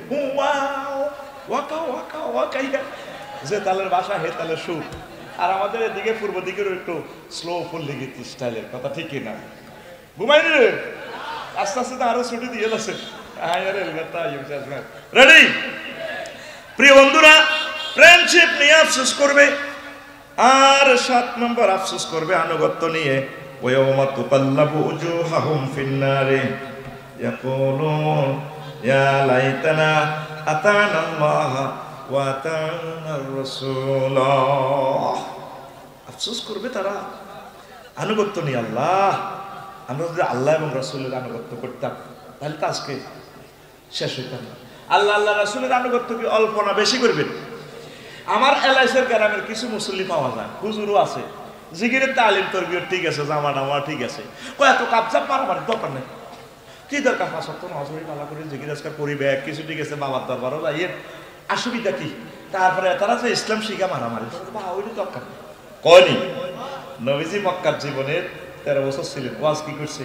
Speaker 1: যে তালের ভাষা হে তালের সুর। আর আমাদের এদিকে পূর্ব দিকের একটু স্লো ফুল লিখিত স্টাইলের কথা, ঠিকই না? ঘুমাইনি রে, আস্তে আস্তে আরো ছুটি দিয়ে যাচ্ছে। রেডি? প্রিয় বন্ধুরা, ফ্রেন্ডশিপ নিয়ে আফসোস করবে। আর 7 নম্বর আফসোস করবে আনুগত্য নিয়ে। ওয়ায়াউমা তুকাল্লাবু উজুহাহুম ফিন্নারে ইয়াকুলুন ইয়া লাইতানা আতানাল্লাহ ওয়া আতানার রাসূল। আফসোস করবে তারা আনুগত্য নিয়ে। আল্লাহ, আমরা যদি আল্লাহ এবং রাসূলের আনুগত্য করতাম তাহলে তো আজকে শেষ হইতাম না। আল্লাহ আল্লাহ রাসূলের আনুগত্য কি অল্প না বেশি করবেন? আমার এলাইসের গ্রামের কিছু মুসল্লি পাওয়া যায়, হুজুরও আছে, জিগিরের তালিম তরবিয়ত ঠিক আছে, জামা টামা ঠিক আছে, এত কাপচাপ মারামারি দরকার নেই। কি দরকার? 5 ওয়াক্ত নামাজ পড়ি, ভালো করে জিকির আজকার করি, ব্যাগ কিছু ঠিক আছে, বাবার দরবারও যাই, এর অসুবিধা কি? তারপরে তারা যে ইসলাম শিখা মারামারি ওইটা দরকার নেই। কয়নি নবীজি মক্কার জীবনের 13 বছর ছিলেন, ওয়াজ কি করছে?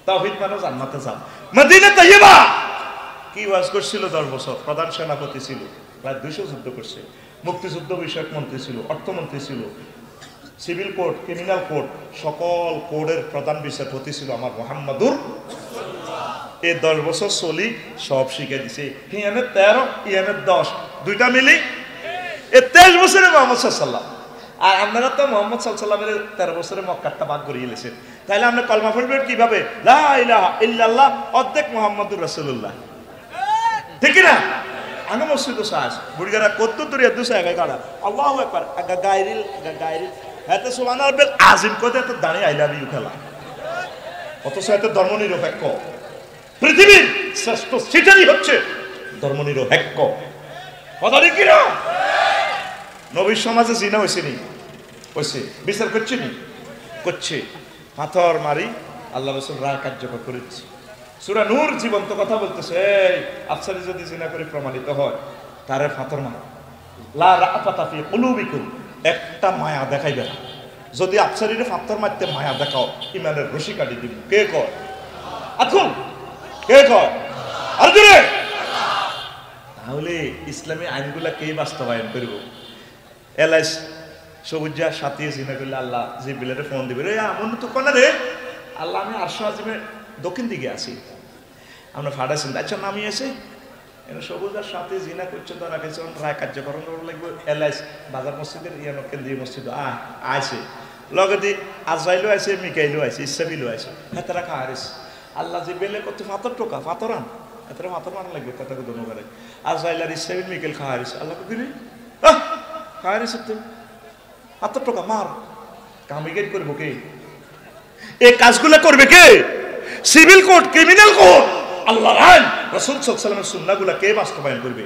Speaker 1: তাওহীদ মানে জান্নাতে যাও। মদিনা তাইয়্যিবা কি ওয়াজ করছিল? 10 বছর প্রধান সেনাপতি ছিল, প্রায় 200 যুদ্ধ করছে, মুক্তিযুদ্ধ বিষয়ক মন্ত্রী ছিল, অর্থমন্ত্রী ছিল, সিভিল কোর্ট, ক্রিমিনাল কোর্ট, সকল কোর্টের প্রধান বিচারপতি ছিল আমার মুহাম্মাদুর। এই 10 বছর চলি সব শিখে দিছে। হিয়ানে 13, ইয়ানে 10, দুইটা মিলি এই 23 বছরে মুহাম্মদ সাল্লাল্লাহু। আর আপনারা তো মুহাম্মদ সাল্লাল্লাহু এর 13 বছরে মক্কাটা বাদ করে গেছেন, তাহলে আপনি কলমা পড়বেন কিভাবে? লা ইলাহা ইল্লাল্লাহ অর্ধেক মুহাম্মাদুর রাসূলুল্লাহ, ঠিক না? আমি মসজিদ সাজ বুড়িগারা কত দূরে দুসা গায় কাটা আল্লাহু আকবার গায়রিল এত সুবহানাল বেল আজিম কত এত দাঁড়িয়ে আই লাভ ইউ খেলা, অথচ এত ধর্মনিরপেক্ষ। পৃথিবীর শ্রেষ্ঠ সিটারই হচ্ছে ধর্মনিরপেক্ষ, কথা ঠিক কিনা? নবীর সমাজে জিনা হয়েছে নি? হয়েছে। বিচার করছে নি? করছে। পাথর মারি আল্লাহ রাসূল রায় কার্যকর করেছে। সূরা নূর জীবন্ত কথা বলতেছে, এই আফসারি যদি জিনা করে প্রমাণিত হয় তারে পাথর মারো। লা রাআফাতা ফি কুলুবিকুম, একটা মায়া দেখাইবে না। যদি আফসারিরে পাথর মারতে মায়া দেখাও ইমানের রশি কাটি দিব। কে কয়? এখন কে কয়? আর জোরে। তাহলে ইসলামী আইনগুলা কে বাস্তবায়ন করব? এলাইস সবুজা সাথে জিনা করলে আল্লাহ জিবরিলের ফোন দিবে, রে আমন তো কোন রে আল্লাহ আমি আরশ আজিমের দক্ষিণ দিকে আছি, আমরা ফাড়াছেন, আচ্ছা নামি এসে সবুজার সাথে জিনা করছে, ধরা গেছে রায় কার্যকরণ লাগবে। এলাইস বাজার মসজিদের ইয়ানো কেন্দ্রীয় মসজিদ আইসে, লগে দি আজরাইলও আছে, মিকাইলও আছে, ইসরাফিলও আছে, হ্যাঁ তারা খাহারিস আল্লাহ যে বেলে করতে ফাতর টোকা ফাতরান এতটা ফাতর মান লাগবে কথাকে দোনো করে। আজরাইল আর ইসরাফিল মিকাইল খাহারিস আল্লাহকে দিলি খাহারিস ফাতর টোকা মার কামিগেট করবো কে? এই কাজগুলো করবে কে? সিভিল কোর্ট, ক্রিমিনাল কোর্ট, আল্লাহর আইন, রাসূল সাল্লাল্লাহু আলাইহি ওয়াসাল্লামের সুন্নাহগুলো কে বাস্তবায়ন করবে?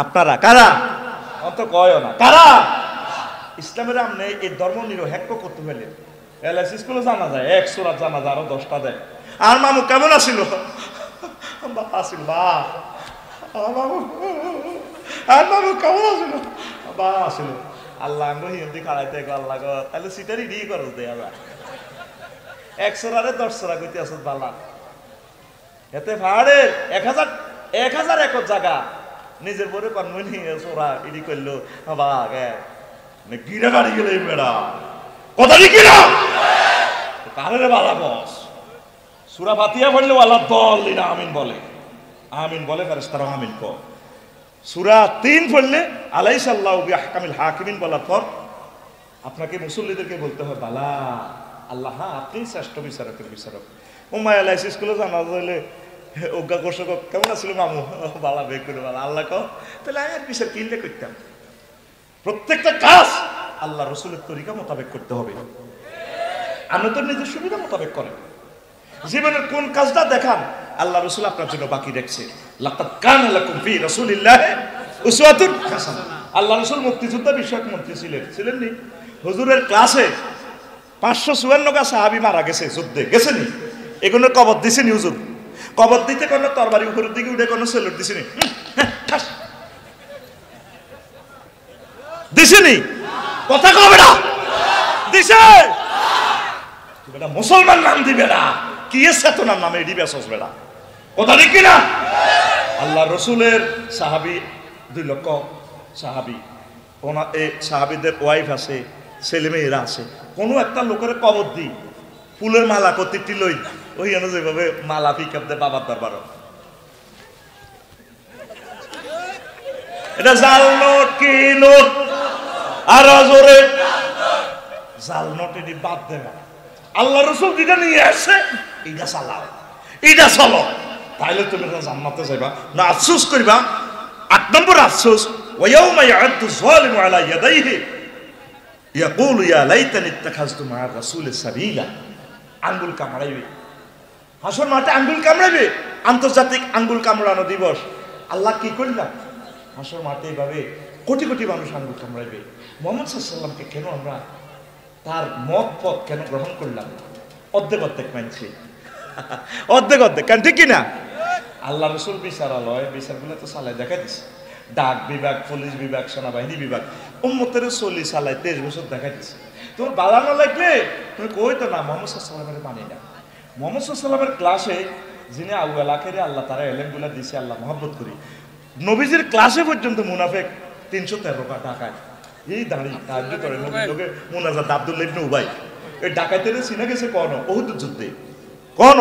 Speaker 1: আপনারা। কারা? অত কয়ও না কারা? ইসলামের আমনে এই ধর্ম নিরপেক্ষ করতে হলে এলএস স্কুলে জানা যায়, 1 সূরা জানা যায়, আরো 10টা দেয়। আর মামু কেমন আছিল? বা আসিল বা আর মামু কেমন আছিল? বা আসিল। আল্লাহ আঙ্গ হিন্দি খাড়াইতে আল্লাহ গো, তাহলে সিটারি ডি করো দে আবার 1 সূরারে 10 সূরা কইতে আসত বালা। এতে ভাড়ে 1000 একর জায়গা নিজের বরে কনমনি সূরা ইডি কইলো বা গে নে গিরা বাড়ি গেলে মেডা কথা কি না? কারে বালা বস সূরা ফাতিহা পড়লে আল্লাহ দল্লিনা আমিন বলে, আমিন বলে ফেরেশতারা আমিন কয়। সূরা 3 পড়লে আলাইসাল্লাহু বিআহকামিল হাকিমিন বলার পর আপনাকে মুসল্লিদেরকে বলতে হয় বালা আল্লাহ, হ্যাঁ আপনি শ্রেষ্ঠ বিচারকের বিচারক। উম্মায় আলাইস স্কুলে জানা যাইলে অজ্ঞা কর্ষক কেমন আছিল মামু? বালা বেগ করে বালা আল্লাহ কও, তাহলে আমি আর বিচার কিনলে করতাম। প্রত্যেকটা কাজ আল্লাহ রসুলের তরিকা মোতাবেক করতে হবে। আপনি তো নিজের সুবিধা মোতাবেক করেন। জীবনের কোন কাজটা দেখান আল্লাহ রসুল আপনার জন্য বাকি রাখছে। লাকাদ কানা লাকুম ফি রাসূলিল্লাহি উসওয়াতুন হাসানাহ। আল্লাহ রাসূল মুক্তিযোদ্ধা বিষয়ক মন্ত্রী ছিলেন নি? হুজুরের ক্লাসে 554 টা সাহাবী মারা গেছে, যুদ্ধে গেছেনি, এগুলো কবর দিছেনি হুজুর। কবর দিতে কোনো তরবারি উপরের দিকে উঠে কোনো সেলুট দিছেনি? দিছেনি? কথা কবে না দিছে? বেটা মুসলমান নাম দিবে না, কি এসে তো নামে এডি বেসস বেটা, কথা ঠিক না? আল্লাহ রসুলের সাহাবী 2 লক্ষ সাহাবী, ওনা এই সাহাবীদের ওয়াইফ আছে, ছেলে মেয়েরা আছে। কোনো একটা লোকের কবর দি ফুলের মালা কতিটি লই ওই এনে যেভাবে মালা পিকআপ দে বাবার দরবার, এটা জাল নোট কি নোট? আর জোরে জাল নোট এটি বাদ দেবে। আল্লাহ রসুল যেটা নিয়ে আসছে এটা চালাও, এটা চলো, তাইলে তুমি জান্নাতে যাইবা না আফসোস করবা। 8 নম্বর আফসোস, ওয়ায়াউমা ইয়া'আদু যালিমু আলা ইয়াদাইহি ইয়াকুলু ইয়া লাইতানি ইত্তাখাযতু মা'আর রাসূলি সাবিলা। আঙ্গুল কামড়াইবে, হাসর মাঠে আঙ্গুল কামড়াইবে, আন্তর্জাতিক আঙ্গুল কামড়ানো দিবস। আল্লাহ কি করলাম? হাসর মাঠে এইভাবে কোটি কোটি মানুষ আঙ্গুল কামড়াইবে। মুহাম্মদ সাল্লাল্লাহু আলাইহি ওয়াসাল্লামকে কেন আমরা তার মত পথ কেন গ্রহণ করলাম? অর্ধেক অর্ধেক মানছি, অর্ধেক অর্ধেক, কারণ ঠিক কিনা? আল্লাহ রসুল বিচারালয় বিচারগুলো তো চালাই দেখা দিচ্ছে, ডাক বিভাগ, পুলিশ বিভাগ, সেনাবাহিনী বিভাগ, উম্মতের 40 সালায় 23 বছর দেখা দিচ্ছে। তোমার বালানো লাগলে তুমি কই তো না মুহাম্মদ সাল্লাল্লাহু আলাইহি ওয়াসাল্লামের মানি না। মুহাম্মদ সাল্লাল্লাহু আলাইহি ওয়াসাল্লামের ক্লাসে যিনি আউয়াল আখেরে আল্লাহ তারা এলেমগুলো দিছে, আল্লাহ মহব্বত করি, নবীজির ক্লাসে পর্যন্ত মুনাফেক 313 টাকায় এই দাঁড়িয়ে তার ভিতরে নবীর লোকে মুনাজাত আব্দুল্লাহ ইবনে উবাই এই ডাকাইতের চিনা গেছে কোন উহুদ যুদ্ধে, কোন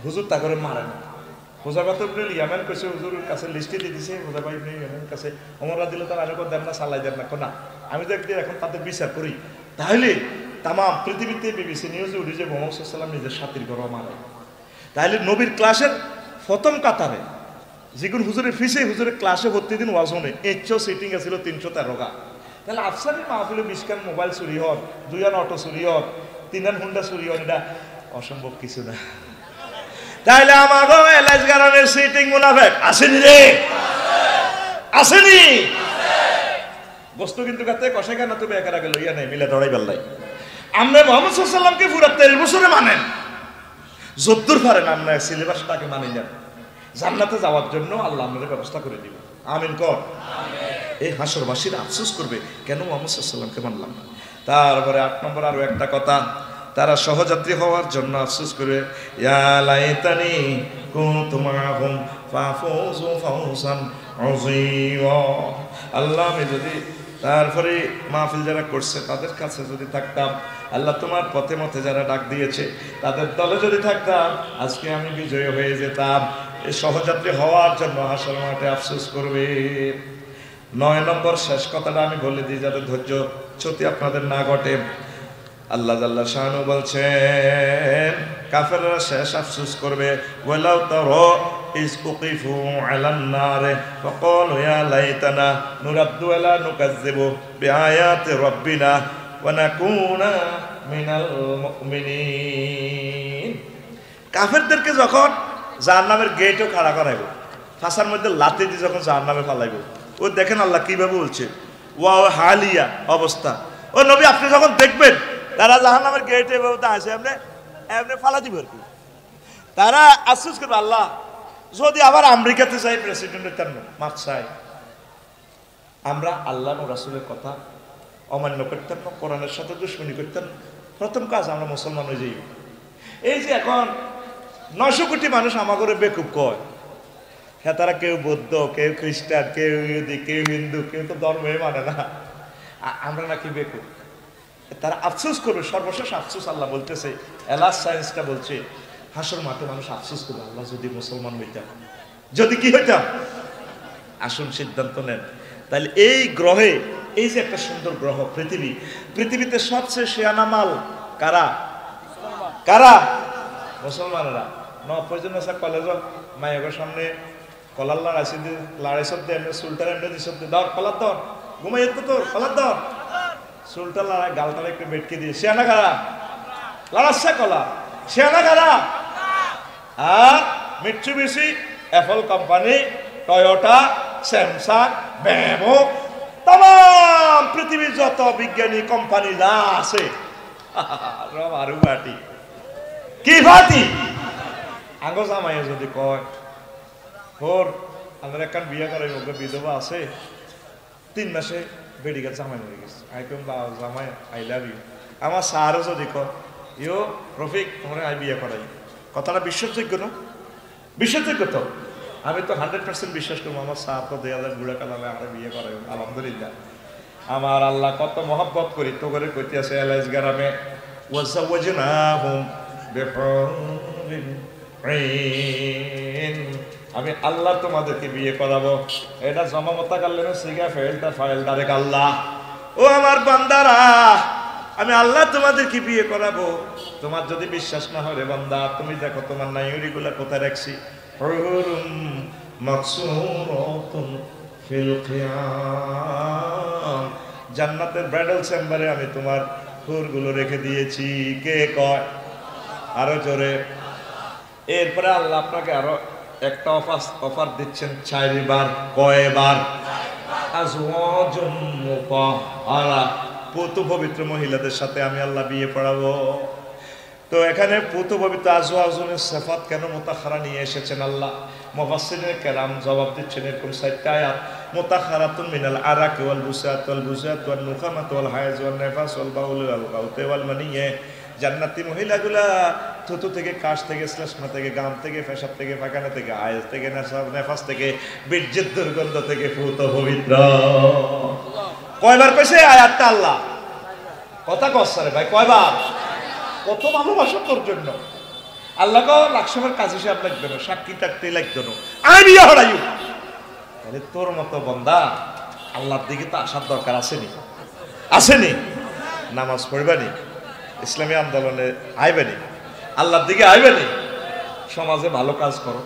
Speaker 1: হুজুর তা করে মারে না। হুযায়ফা ইবনে ইয়ামান কইছে হুজুরের কাছে লিস্টে দিয়ে দিয়েছে, হুযায়ফা ইবনে ইয়ামানের কাছে ওমর রাদিয়াল্লাহু তাআলা আনহু দেন না, সালাই দেন না, কোনা আমি তো একদিন এখন তাদের বিচার করি, তাহলে তাম পৃথিবীতে বিবিসি নিউজে উঠে যে মুহাম্মদ সাল্লাল্লাহু আলাইহি ওয়াসাল্লাম নিজের সাথীর ঘর মারে। তাহলে নবীর ক্লাসের প্রথম কাতারে যেগুন হুজুরের ফিসে হুজুরের ক্লাসে প্রতিদিন ওয়াজ শুনে এচও সিটিং আছিল 313। তাহলে আফসারি মাহফিলে 20 খান মোবাইল চুরি হন, 2 আন অটো চুরি হন, 3 আন হুন্ডা চুরি হন, এটা অসম্ভব কিছু না। তাহলে আমাগো এলাইজ গারানের সিটিং মুনাফিক আসেনি রে, আসেনি বস্তু কিন্তু কাতে কষে কেন তুমি একা আগে লইয়া নাই মিলে দড়াই বেল্লাই। আমরা মুহাম্মদ সাল্লাল্লাহু আলাইহি ওয়াসাল্লামকে পুরো 13 বছরে মানেন, যদ্দুর পারেন আমরা সিলেবাসটাকে মানি না। জান্নাতে যাওয়ার জন্য আল্লাহ আমাদের ব্যবস্থা করে দিবে, আমিন কর। এই হাসরবাসীরা আফসোস করবে কেন মুহাম্মদ সাল্লাল্লাহু আলাইহি ওয়াসাল্লামকে মানলাম না। তারপরে 8 নম্বর আরো একটা কথা, তারা সহযাত্রী হওয়ার জন্য আফসোস করবে, ইয়া লাইতানি কুনতু মাআহুম ফাফুযু ফাওজান আযীমা। আল্লাহ আমি যদি তারপরে মাহফিল যারা করছে তাদের কাছে যদি থাকতাম, আল্লাহ তোমার পথে মতে যারা ডাক দিয়েছে তাদের দলে যদি থাকতাম, আজকে আমি বিজয়ী হয়ে যেতাম। এই সহযাত্রী হওয়ার জন্য হাসর মাঠে আফসোস করবে। 9 নম্বর শেষ কথাটা আমি বলে দিই যাতে ধৈর্য চ্যুতি আপনাদের না ঘটে। আল্লাহ জাল্লা শানু বলছেন কাফেররা শেষ আফসোস করবে, ওয়ালাউ তারা ইজ উকিফু আলান নারে ফাকালু ইয়া লাইতানা নুরাদ্দু ওয়ালা নুকাজ্জিবু বিআয়াতি রাব্বিনা ওয়া নাকুনা মিনাল মুমিনিন। কাফেরদেরকে যখন জাহান্নামের গেটও খাড়া করাইব, ফাঁসার মধ্যে লাথি দিয়ে যখন জাহান্নামে ফালাইব, ও দেখেন আল্লাহ কিভাবে বলছে, ওয়া হালিয়া অবস্থা। ও নবী আপনি যখন দেখবেন তারা জাহান্নামের গেটে এভাবে দাঁড়াইছে, এমনি ফালা দিবে আর কি, তারা আফসোস করবে আল্লাহ যদি আবার আমেরিকাতে যাই প্রেসিডেন্টের তেমন মাপ চাই, আমরা আল্লাহ ও রাসূলের কথা অমান্য করতাম না, কোরআনের সাথে দুশমনি করতাম, প্রথম কাজ আমরা মুসলমান হয়ে যাই। এই যে এখন 900 কোটি মানুষ আমাকে বেকুব কয়, হ্যাঁ তারা কেউ বৌদ্ধ, কেউ খ্রিস্টান, কেউ ইহুদি, কেউ হিন্দু, কেউ তো ধর্মই মানে না, আমরা নাকি বেকুব। তারা আফসোস করবে, সর্বশেষ আফসোস আল্লাহ বলতেছে, এলাস সায়েন্সটা বলছে হাসর মাঠে মানুষ আফসোস করবে, আল্লাহ যদি মুসলমান হইতাম, যদি কি হইতাম। আসুন সিদ্ধান্ত নেন। তাহলে এই গ্রহে, এই যে একটা সুন্দর গ্রহ পৃথিবী, পৃথিবীতে সবচেয়ে শিয়ানা মাল কারা? কারা? মুসলমানেরা। প্রয়োজন আছে কলেজ মায়ের সামনে কলার লড়াই শব্দে এমনি চুলটার এমনি দিয়ে শব্দে দর কলার দর ঘুমাইয়ে তো তোর কলার দর চুলটা লড়াই গালটার একটু বেটকে দিয়ে শিয়ানা কারা? লড়াচ্ছে কলা শিয়ানা কারা? আর মিট্সুবিশি অ্যাপল কোম্পানি, টয়োটা, স্যামসাং, ব্যামো, তাম পৃথিবীর যত বিজ্ঞানী কোম্পানি যা আছে আরু বাটি কি বাটি আঙ্গ জামাই যদি কয় ওর আমার একখান বিয়ে করে বিধবা আছে 3 মাসে বেডিকেল জামাই মরে গেছে আই কম জামাই আই লাভ ইউ আমার স্যারও যদি কয় ইয়ো রফিক তোমার আই বিয়ে করাই কথাটা বিশ্বাসযোগ্য না বিশ্বাসযোগ্য তো আমি তো 100% বিশ্বাস করবো আমার স্যার তো 2000 বুড়া কালামে আরে বিয়ে করাই আলহামদুলিল্লাহ আমার আল্লাহ কত মহব্বত করি তো করে কইতে আছে এলাইস গ্রামে ওয়াজাওয়াজনাহুম বিহুরিন আইন আমি আল্লাহ তোমাদেরকে বিয়ে করাবো এটা জমামতা করলেন সিগা ফেলটা ফাইল ডাইরেক্ট আল্লাহ ও আমার বান্দারা আমি আল্লাহ তোমাদেরকে বিয়ে করাবো তোমার যদি বিশ্বাস না হয় রে বান্দা তুমি দেখো তোমার নাইরিগুলা কোথায় রাখছি হুরুম মাকসুরাতুন ফিল কিয়াম জান্নাতের ব্রাইডাল চেম্বারে আমি তোমার হুরগুলো রেখে দিয়েছি কে কয় আরো জোরে এরপরে আল্লাহ আপনাকে আরো একটা অফার দিচ্ছেন 4 বার কয়বার আজওয়াজুম মুতাহহারা পুত পবিত্র মহিলাদের সাথে আমি আল্লাহ বিয়ে পড়াবো তো এখানে পুত পবিত্র আজওয়াজুনের সিফাত কেন মুতাহহারা নিয়ে এসেছেন আল্লাহ মুফাসসিরিনে কেরাম জবাব দিচ্ছেন এরকম 4টা আয়াত মুতাহহারাতুন মিনাল আরাকি ওয়াল বুসাত ওয়ান নুখামাত ওয়াল হায়জ ওয়ান নিফাস ওয়াল বাউল ওয়াল গাউত ওয়াল মানিয়ে জান্নাতি মহিলাগুলা থুতু থেকে কাশ থেকে শ্লেষ্মা থেকে গাম থেকে পেশাব থেকে পায়খানা থেকে আয়েজ থেকে নেফাস থেকে বীর্যের দুর্গন্ধ থেকে পুত পবিত্র কয়বার কইছে আয়াতটা আল্লাহ কথা কচ্ছে রে ভাই কয়বার কত ভালোবাসা তোর জন্য আল্লাহ কো লাকসমের কাজ হিসাব লাগবে না সাক্ষী থাকতেই লাগবে না আমি বিয়ে হরাইও তাহলে তোর মতো বান্দা আল্লাহর দিকে তো আসার দরকার আসেনি নামাজ পড়বানি ইসলামী আন্দোলনে আইবেনি আল্লাহর দিকে আইবেনি সমাজে ভালো কাজ করো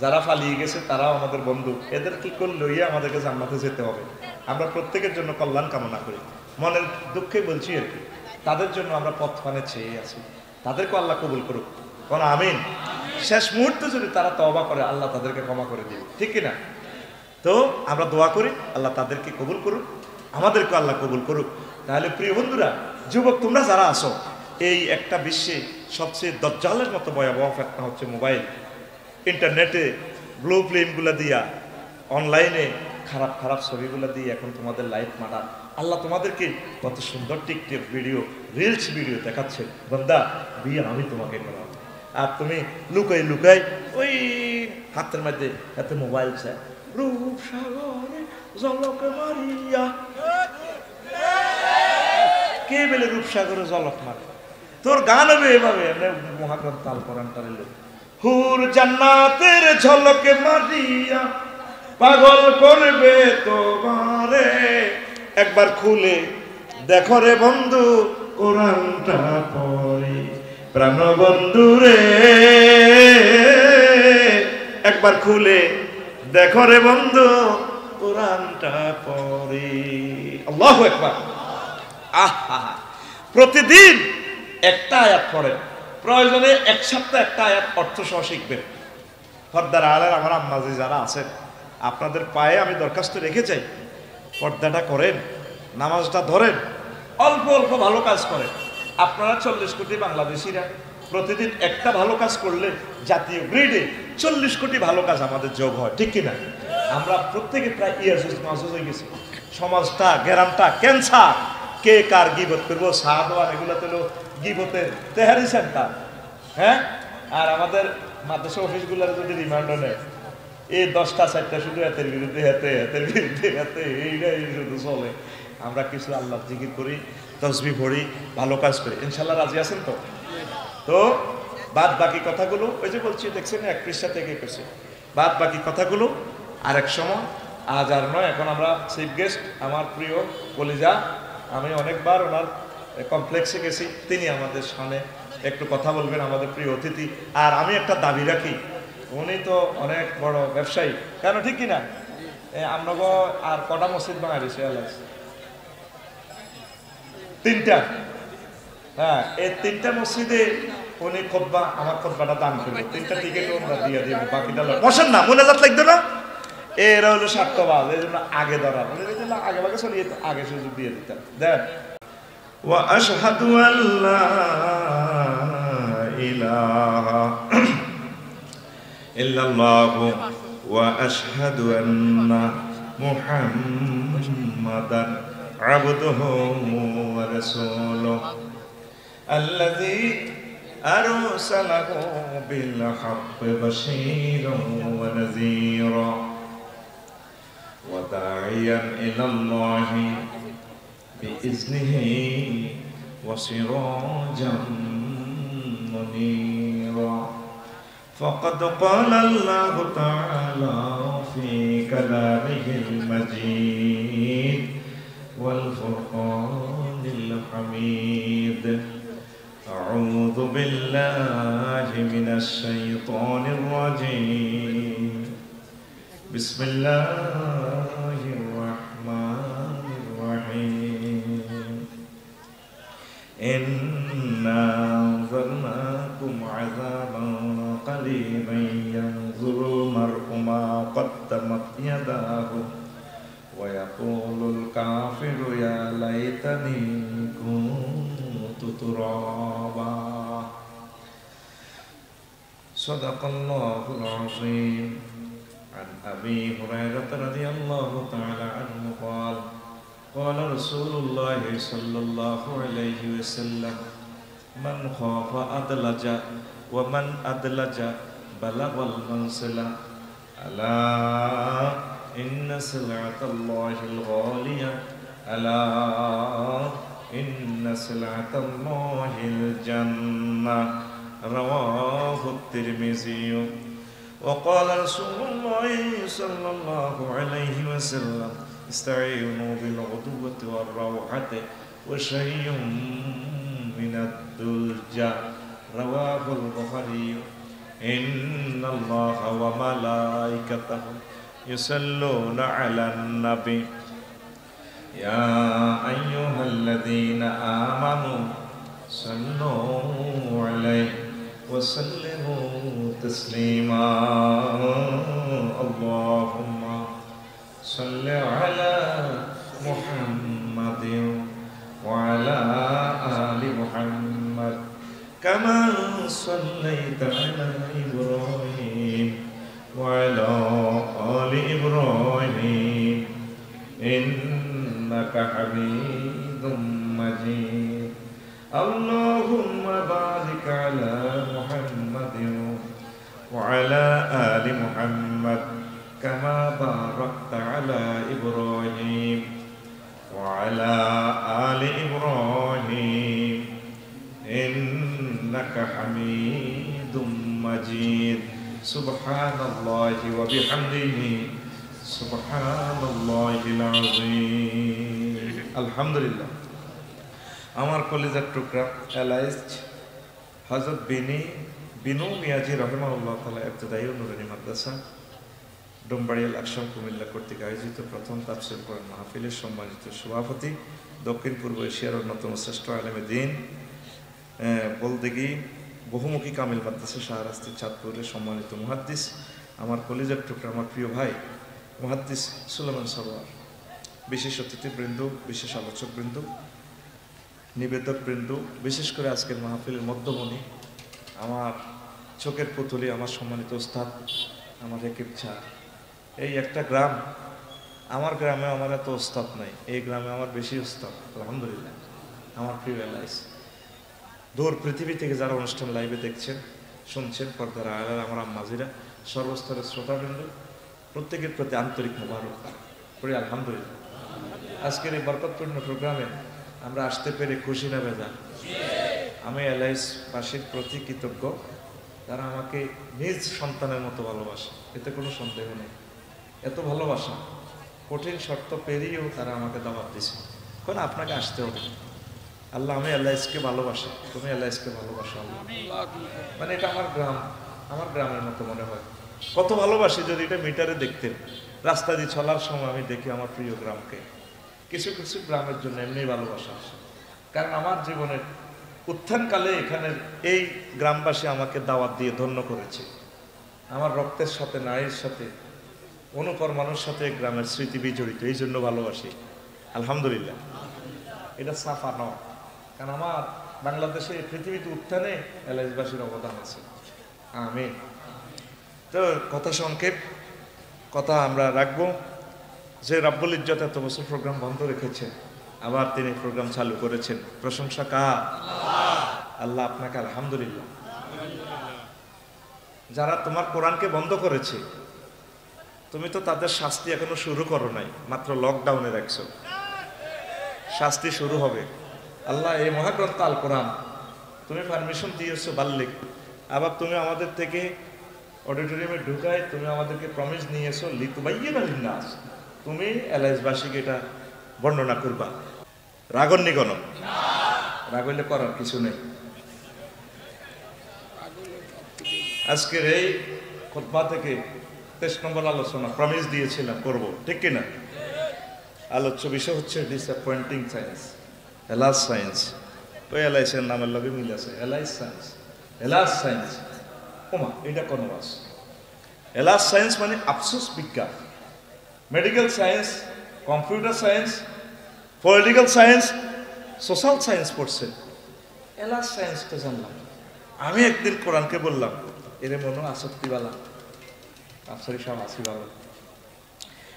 Speaker 1: যারা পালিয়ে গেছে তারাও আমাদের বন্ধু এদের কি করে লইয়া আমাদেরকে জান্নাতে যেতে হবে আমরা প্রত্যেকের জন্য কল্যাণ কামনা করি মনের দুঃখে বলছি আর কি তাদের জন্য আমরা পথ পানে চেয়ে আছি তাদেরকে আল্লাহ কবুল করুক কোন আমিন শেষ মুহূর্তে যদি তারা তওবা করে আল্লাহ তাদেরকে ক্ষমা করে দিবে ঠিক কি না তো আমরা দোয়া করি আল্লাহ তাদেরকে কবুল করুক আমাদেরকে আল্লাহ কবুল করুক তাহলে প্রিয় বন্ধুরা যুবক তোমরা যারা আসো এই একটা বিশ্বে সবচেয়ে দজ্জালের মতো ভয়াবহ ফেতনা হচ্ছে মোবাইল ইন্টারনেটে ব্লু ফিল্মগুলো দিয়া অনলাইনে খারাপ খারাপ ছবিগুলো দিয়ে এখন তোমাদের লাইফ মাটার আল্লাহ তোমাদেরকে কত সুন্দর টিকটিক ভিডিও রিলস ভিডিও দেখাচ্ছে বান্দা বিয়ে আমি তোমাকে করাবো আর তুমি লুকাই লুকাই ওই হাতের মধ্যে এতে মোবাইল চায় রূপ সাগরে জলক মারিয়া কে বলে রূপসাগরে জলক মারে তোর গান হবে এভাবে মহাগ্রন্থ তাল কোরআন টানিল হুর জান্নাতের ঝলকে মারিয়া পাগল করবে তোমারে একবার খুলে দেখো রে বন্ধু কোরআনটা পড়ি প্রাণ বন্ধু রে একবার খুলে দেখো রে বন্ধু কোরআনটা পড়ি আল্লাহু আকবার আহা প্রতিদিন একটা আয়াত পড়েন প্রয়োজনে এক সপ্তাহ একটা আয়াত অর্থ সহ শিখবেন পর্দার আড়ালে আমার আম্মাজি যারা আছেন আপনাদের পায়ে আমি দরখাস্ত রেখে চাই পর্দাটা করেন নামাজটা ধরেন অল্প অল্প ভালো কাজ করেন আপনারা 40 কোটি বাংলাদেশিরা প্রতিদিন একটা ভালো কাজ করলে জাতীয় গ্রিডে 40 কোটি ভালো কাজ আমাদের যোগ হয় ঠিক কিনা আমরা প্রত্যেকে প্রায় ইয়াজুজ মাজুজ হয়ে গেছি সমাজটা গ্রামটা ক্যান্সার কে কার গিবত করবো সাহাদওয়ান এগুলো তো গিবতের তেহারি সেন্টার হ্যাঁ আর আমাদের মাদ্রাসা অফিসগুলোর যদি রিমান্ড নেয় এই 10টা 4টা শুধু এতের বিরুদ্ধে এতের বিরুদ্ধে এইটাই শুধু চলে আমরা কিছু আল্লাহ জিকির করি তসবিহ পড়ি ভালো কাজ করি ইনশাল্লাহ রাজি আছেন তো তো বাদ বাকি কথাগুলো ওই যে বলছি দেখছেন 1 পৃষ্ঠা থেকে করছে বাদ বাকি কথাগুলো আরেক সময় আজ আর নয় এখন আমরা চিফ গেস্ট আমার প্রিয় কলিজা আমি অনেকবার ওনার কমপ্লেক্সে গেছি তিনি আমাদের সামনে একটু কথা বলবেন আমাদের প্রিয় অতিথি আর আমি একটা দাবি রাখি উনি তো অনেক বড় ব্যবসায়ী কেন ঠিক কিনা আমরা আর কটা মসজিদ বাঙালি তিনটা হ্যাঁ এই 3টা মসজিদে উনি খুতবা আমার খুতবাটা দান করলো 3টা টিকিট ওরা দিয়ে দিব বাকিটা বসেন না মুনাজাত লাগতো না এরা হলো স্বার্থবাদ এই জন্য আগে ধরা বলে আগে ভাগে চলিয়ে আগে সুযোগ দিয়ে দিতাম দেন ওয়া আশহাদু আল্লা ইলাহা ইল্লাল্লাহু ওয়া আশহাদু আন্না মুহাম্মাদান আবদুহু ওয়া রাসূলুহু আল্লাযী আরসালাহু বিল হাক্কি বাশীরান ওয়া নাযীরা ওয়া দাঈয়ান ইলাল্লাহি বিইذনিহি ওয়া সিরাজাম মুনীরা فقد قال الله تعالى في كلامه المجيد والفرقان الحميد أعوذ بالله من الشيطان الرجيم بسم الله الرحمن الرحيم إنا أنذرناكم عذابا قريبا ينظر المرء ما قدمت يداه ويقول الكافر يا ليتني كنت ترابا صدق الله العظيم عن أبي هريرة رضي الله تعالى عنه قال قال رسول الله صلى الله عليه وسلم من خاف أدلج ومن أدلج بلغ المنزل ألا إن سلعة الله الغالية ألا إن سلعة الله الجنة رواه الترمذي وقال رسول الله صلى الله عليه وسلم استعينوا بالغدوة والروحة وشيء من الدلجة رواه البخاري إن الله وملائكته يصلون على النبي يا أيها الذين آمنوا صلوا عليه وسلموا تسليما اللهم صل على محمد وعلى آل محمد كما صليت على إبراهيم وعلى آل إبراهيم إنك حميد مجيد اللهم بارك على محمد وعلى آل محمد كما باركت على إبراهيم وعلى آل إبراهيم إنك حميد مجيد سبحان الله وبحمده سبحان الله العظيم الحمد لله আমার কলিজার টুকরা এলাইজড হযরত বিনু মিয়াজি রাহিমাহুল্লাহ তাআলা ইবতিদায়ী ও নুরানী মাদ্রাসা ডোমবাড়িয়াল আকশাম কুমিল্লা কর্তৃক আয়োজিত প্রথম তাফসীর কোরআন মাহফিলের সম্মানিত সভাপতি দক্ষিণ পূর্ব এশিয়ার অন্যতম শ্রেষ্ঠ আলেমে দ্বীন বলতে কি বহুমুখী কামিল মাদ্রাসা শাহরাস্তি চাঁদপুরের সম্মানিত মুহাদ্দিস আমার কলিজার টুকরা আমার প্রিয় ভাই মুহাদ্দিস সুলাইমান সরওয়ার বিশেষ অতিথিবৃন্দ বিশেষ আলোচকবৃন্দ নিবেদকবৃন্দ বিশেষ করে আজকের মাহফিলের মধ্যমণি আমার চোখের পুতুলি আমার সম্মানিত ওস্তাদ আমার এক ইচ্ছা এই একটা গ্রাম আমার গ্রামে আমার এত ওস্তাদ নাই এই গ্রামে আমার বেশি ওস্তাদ আলহামদুলিল্লাহ আমার প্রিয় এলাইস দূর পৃথিবী থেকে যারা অনুষ্ঠান লাইভে দেখছেন শুনছেন পর্দার আড়াল আমার আম্মাজিরা সর্বস্তরের শ্রোতাবৃন্দ প্রত্যেকের প্রতি আন্তরিক মোবারক করি আলহামদুলিল্লাহ আজকের এই বরকতপূর্ণ প্রোগ্রামে আমরা আসতে পেরে খুশি না বেজার আমি এলাইসবাসীর প্রতি কৃতজ্ঞ তারা আমাকে নিজ সন্তানের মতো ভালোবাসে এতে কোনো সন্দেহ নেই এত ভালোবাসা কঠিন শর্ত পেরিয়েও তারা আমাকে দাওয়াত দিছে কারণ আপনাকে আসতে হবে আল্লাহ আমি এলাইসকে ভালোবাসি তুমি এলাইসকে ভালোবাসো আল্লাহ মানে এটা আমার গ্রাম আমার গ্রামের মতো মনে হয় কত ভালোবাসি যদি এটা মিটারে দেখতেন রাস্তা দিয়ে চলার সময় আমি দেখি আমার প্রিয় গ্রামকে কিছু কিছু গ্রামের জন্য এমনি ভালোবাসা আসে কারণ আমার জীবনের উত্থানকালে এখানে এই গ্রামবাসী আমাকে দাওয়াত দিয়ে ধন্য করেছে। আমার রক্তের সাথে নারীর সাথে অনুকর্মানোর সাথে গ্রামের স্মৃতি বিজড়িত, এই জন্য ভালোবাসি। আলহামদুলিল্লাহ, এটা সাফা নয়, কারণ আমার বাংলাদেশে পৃথিবীতে উত্থানে এলাইসবাসীর অবদান আছে। আমিন। তো কথা সংক্ষেপ, কথা আমরা রাখবো যে রাব্বুল ইজ্জত এত বছর প্রোগ্রাম বন্ধ রেখেছেন, আবার তিনি প্রোগ্রাম চালু করেছেন, প্রশংসা কার? আল্লাহ। আপনাকে আলহামদুলিল্লাহ। যারা তোমার কোরআনকে বন্ধ করেছে, তুমি তো তাদের শাস্তি এখনো শুরু করো নাই, মাত্র লকডাউনে রাখছো, শাস্তি শুরু হবে। আল্লাহ এই মহাগ্রন্থ আল কোরআন তুমি পারমিশন দিয়েছো বাল্লিক, আবার তুমি আমাদের থেকে অডিটোরিয়ামে ঢুকায় তুমি আমাদেরকে প্রমিস নিয়েছো লিতুবাইয়িনা লিন্নাস, তুমি এলাইসবাসীকে এটা বর্ণনা করবা। রাগন্নি কোন রাগ হইলে করার কিছু নেই। আজকের এই খুতবা থেকে 23 নম্বর আলোচনা প্রমিস দিয়েছিলাম করব, ঠিক কিনা? আলোচ্য বিষয় হচ্ছে ডিসঅ্যাপয়েন্টিং সায়েন্স, এলাস সায়েন্স। ওই এলাইসের নামের লগে মিল আছে, এলাইস সায়েন্স, এলাস সায়েন্স। ওমা, এটা কোন বাস? এলাস সায়েন্স মানে আফসোস বিজ্ঞান। Medical science, computer science, political science, social science পড়ছে, এলাস সায়েন্সটা জানলাম। আমি একদিন কোরআনকে বললাম, এর মনে আসক্তিওয়ালা আফসারি সাহেব আসিওয়ালা,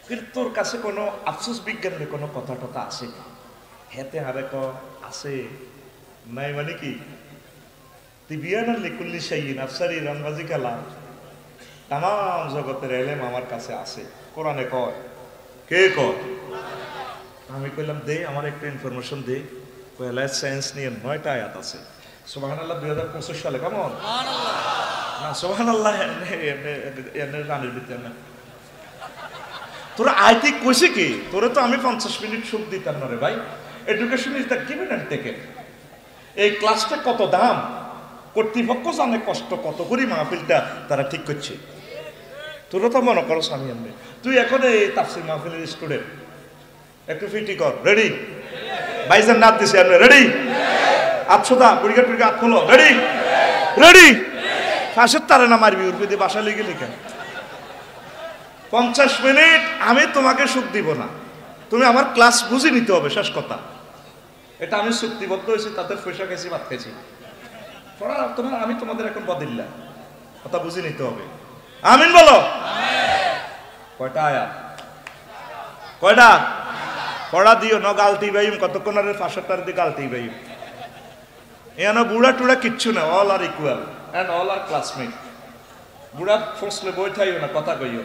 Speaker 1: কিন্তু তোর কাছে কোনো আফসোস বিজ্ঞানের কোনো কথা টথা আছে? হেতে হারে ক আছে নাই, মানে কি তিবিয়ানার লিকুল্লি শাইইন আফসারি রানবাজি কালাম, তামাম জগতের এলেম আমার কাছে আছে। কোরআনে কয়, কে কয়? আমি কইলাম দে আমার একটা ইনফরমেশন দে। এলাইস সায়েন্স নিয়ে 9টা আয়াত আছে। সুবহানাল্লাহ 2025 সালে, কেমন না সুবহানাল্লাহ, রানের ভিতরে না। তোরা আইতি কইছে কি? তোরে তো আমি 50 মিনিট সুখ দিতাম না রে ভাই। Education is the given and taken. এই ক্লাসটা কত দাম, কর্তৃপক্ষ জানে কষ্ট কত করি মাহফিলটা তারা ঠিক করছে। তোরা তো মনে করো আমি এমনি, তুই এখন এই তাফসীর মাহফিলের স্টুডেন্ট, একটু ফিটি কর, রেডি? বাইজান নাচ দিছে, আপনি রেডি? আচ্ছা বুড়িগা টুড়িগা আট খোলো, রেডি? রেডি? ফাঁসের তারে না মারবি, উর্ফি দিয়ে বাসা লেগে লিখেন 50 মিনিট আমি তোমাকে সুখ দিব না, তুমি আমার ক্লাস বুঝে নিতে হবে, শেষ কথা। এটা আমি চুক্তিবদ্ধ হয়েছি, তাদের পয়সা খাইছি, ভাত খাইছি। তোমার আমি তোমাদের এখন বদিল্লা, কথা বুঝে নিতে হবে। আমিন বলো। কয়টা আয়াত? কয়টা? পড়া দিও ন গালতি বাইম, কতক্ষণ আর ফাঁসটার দিয়ে গালতি বাইম। এখানে বুড়া টুড়া কিচ্ছু না, all are equal and all are classmate. বুড়া ফসলে বই থাইও না, কথা কইও।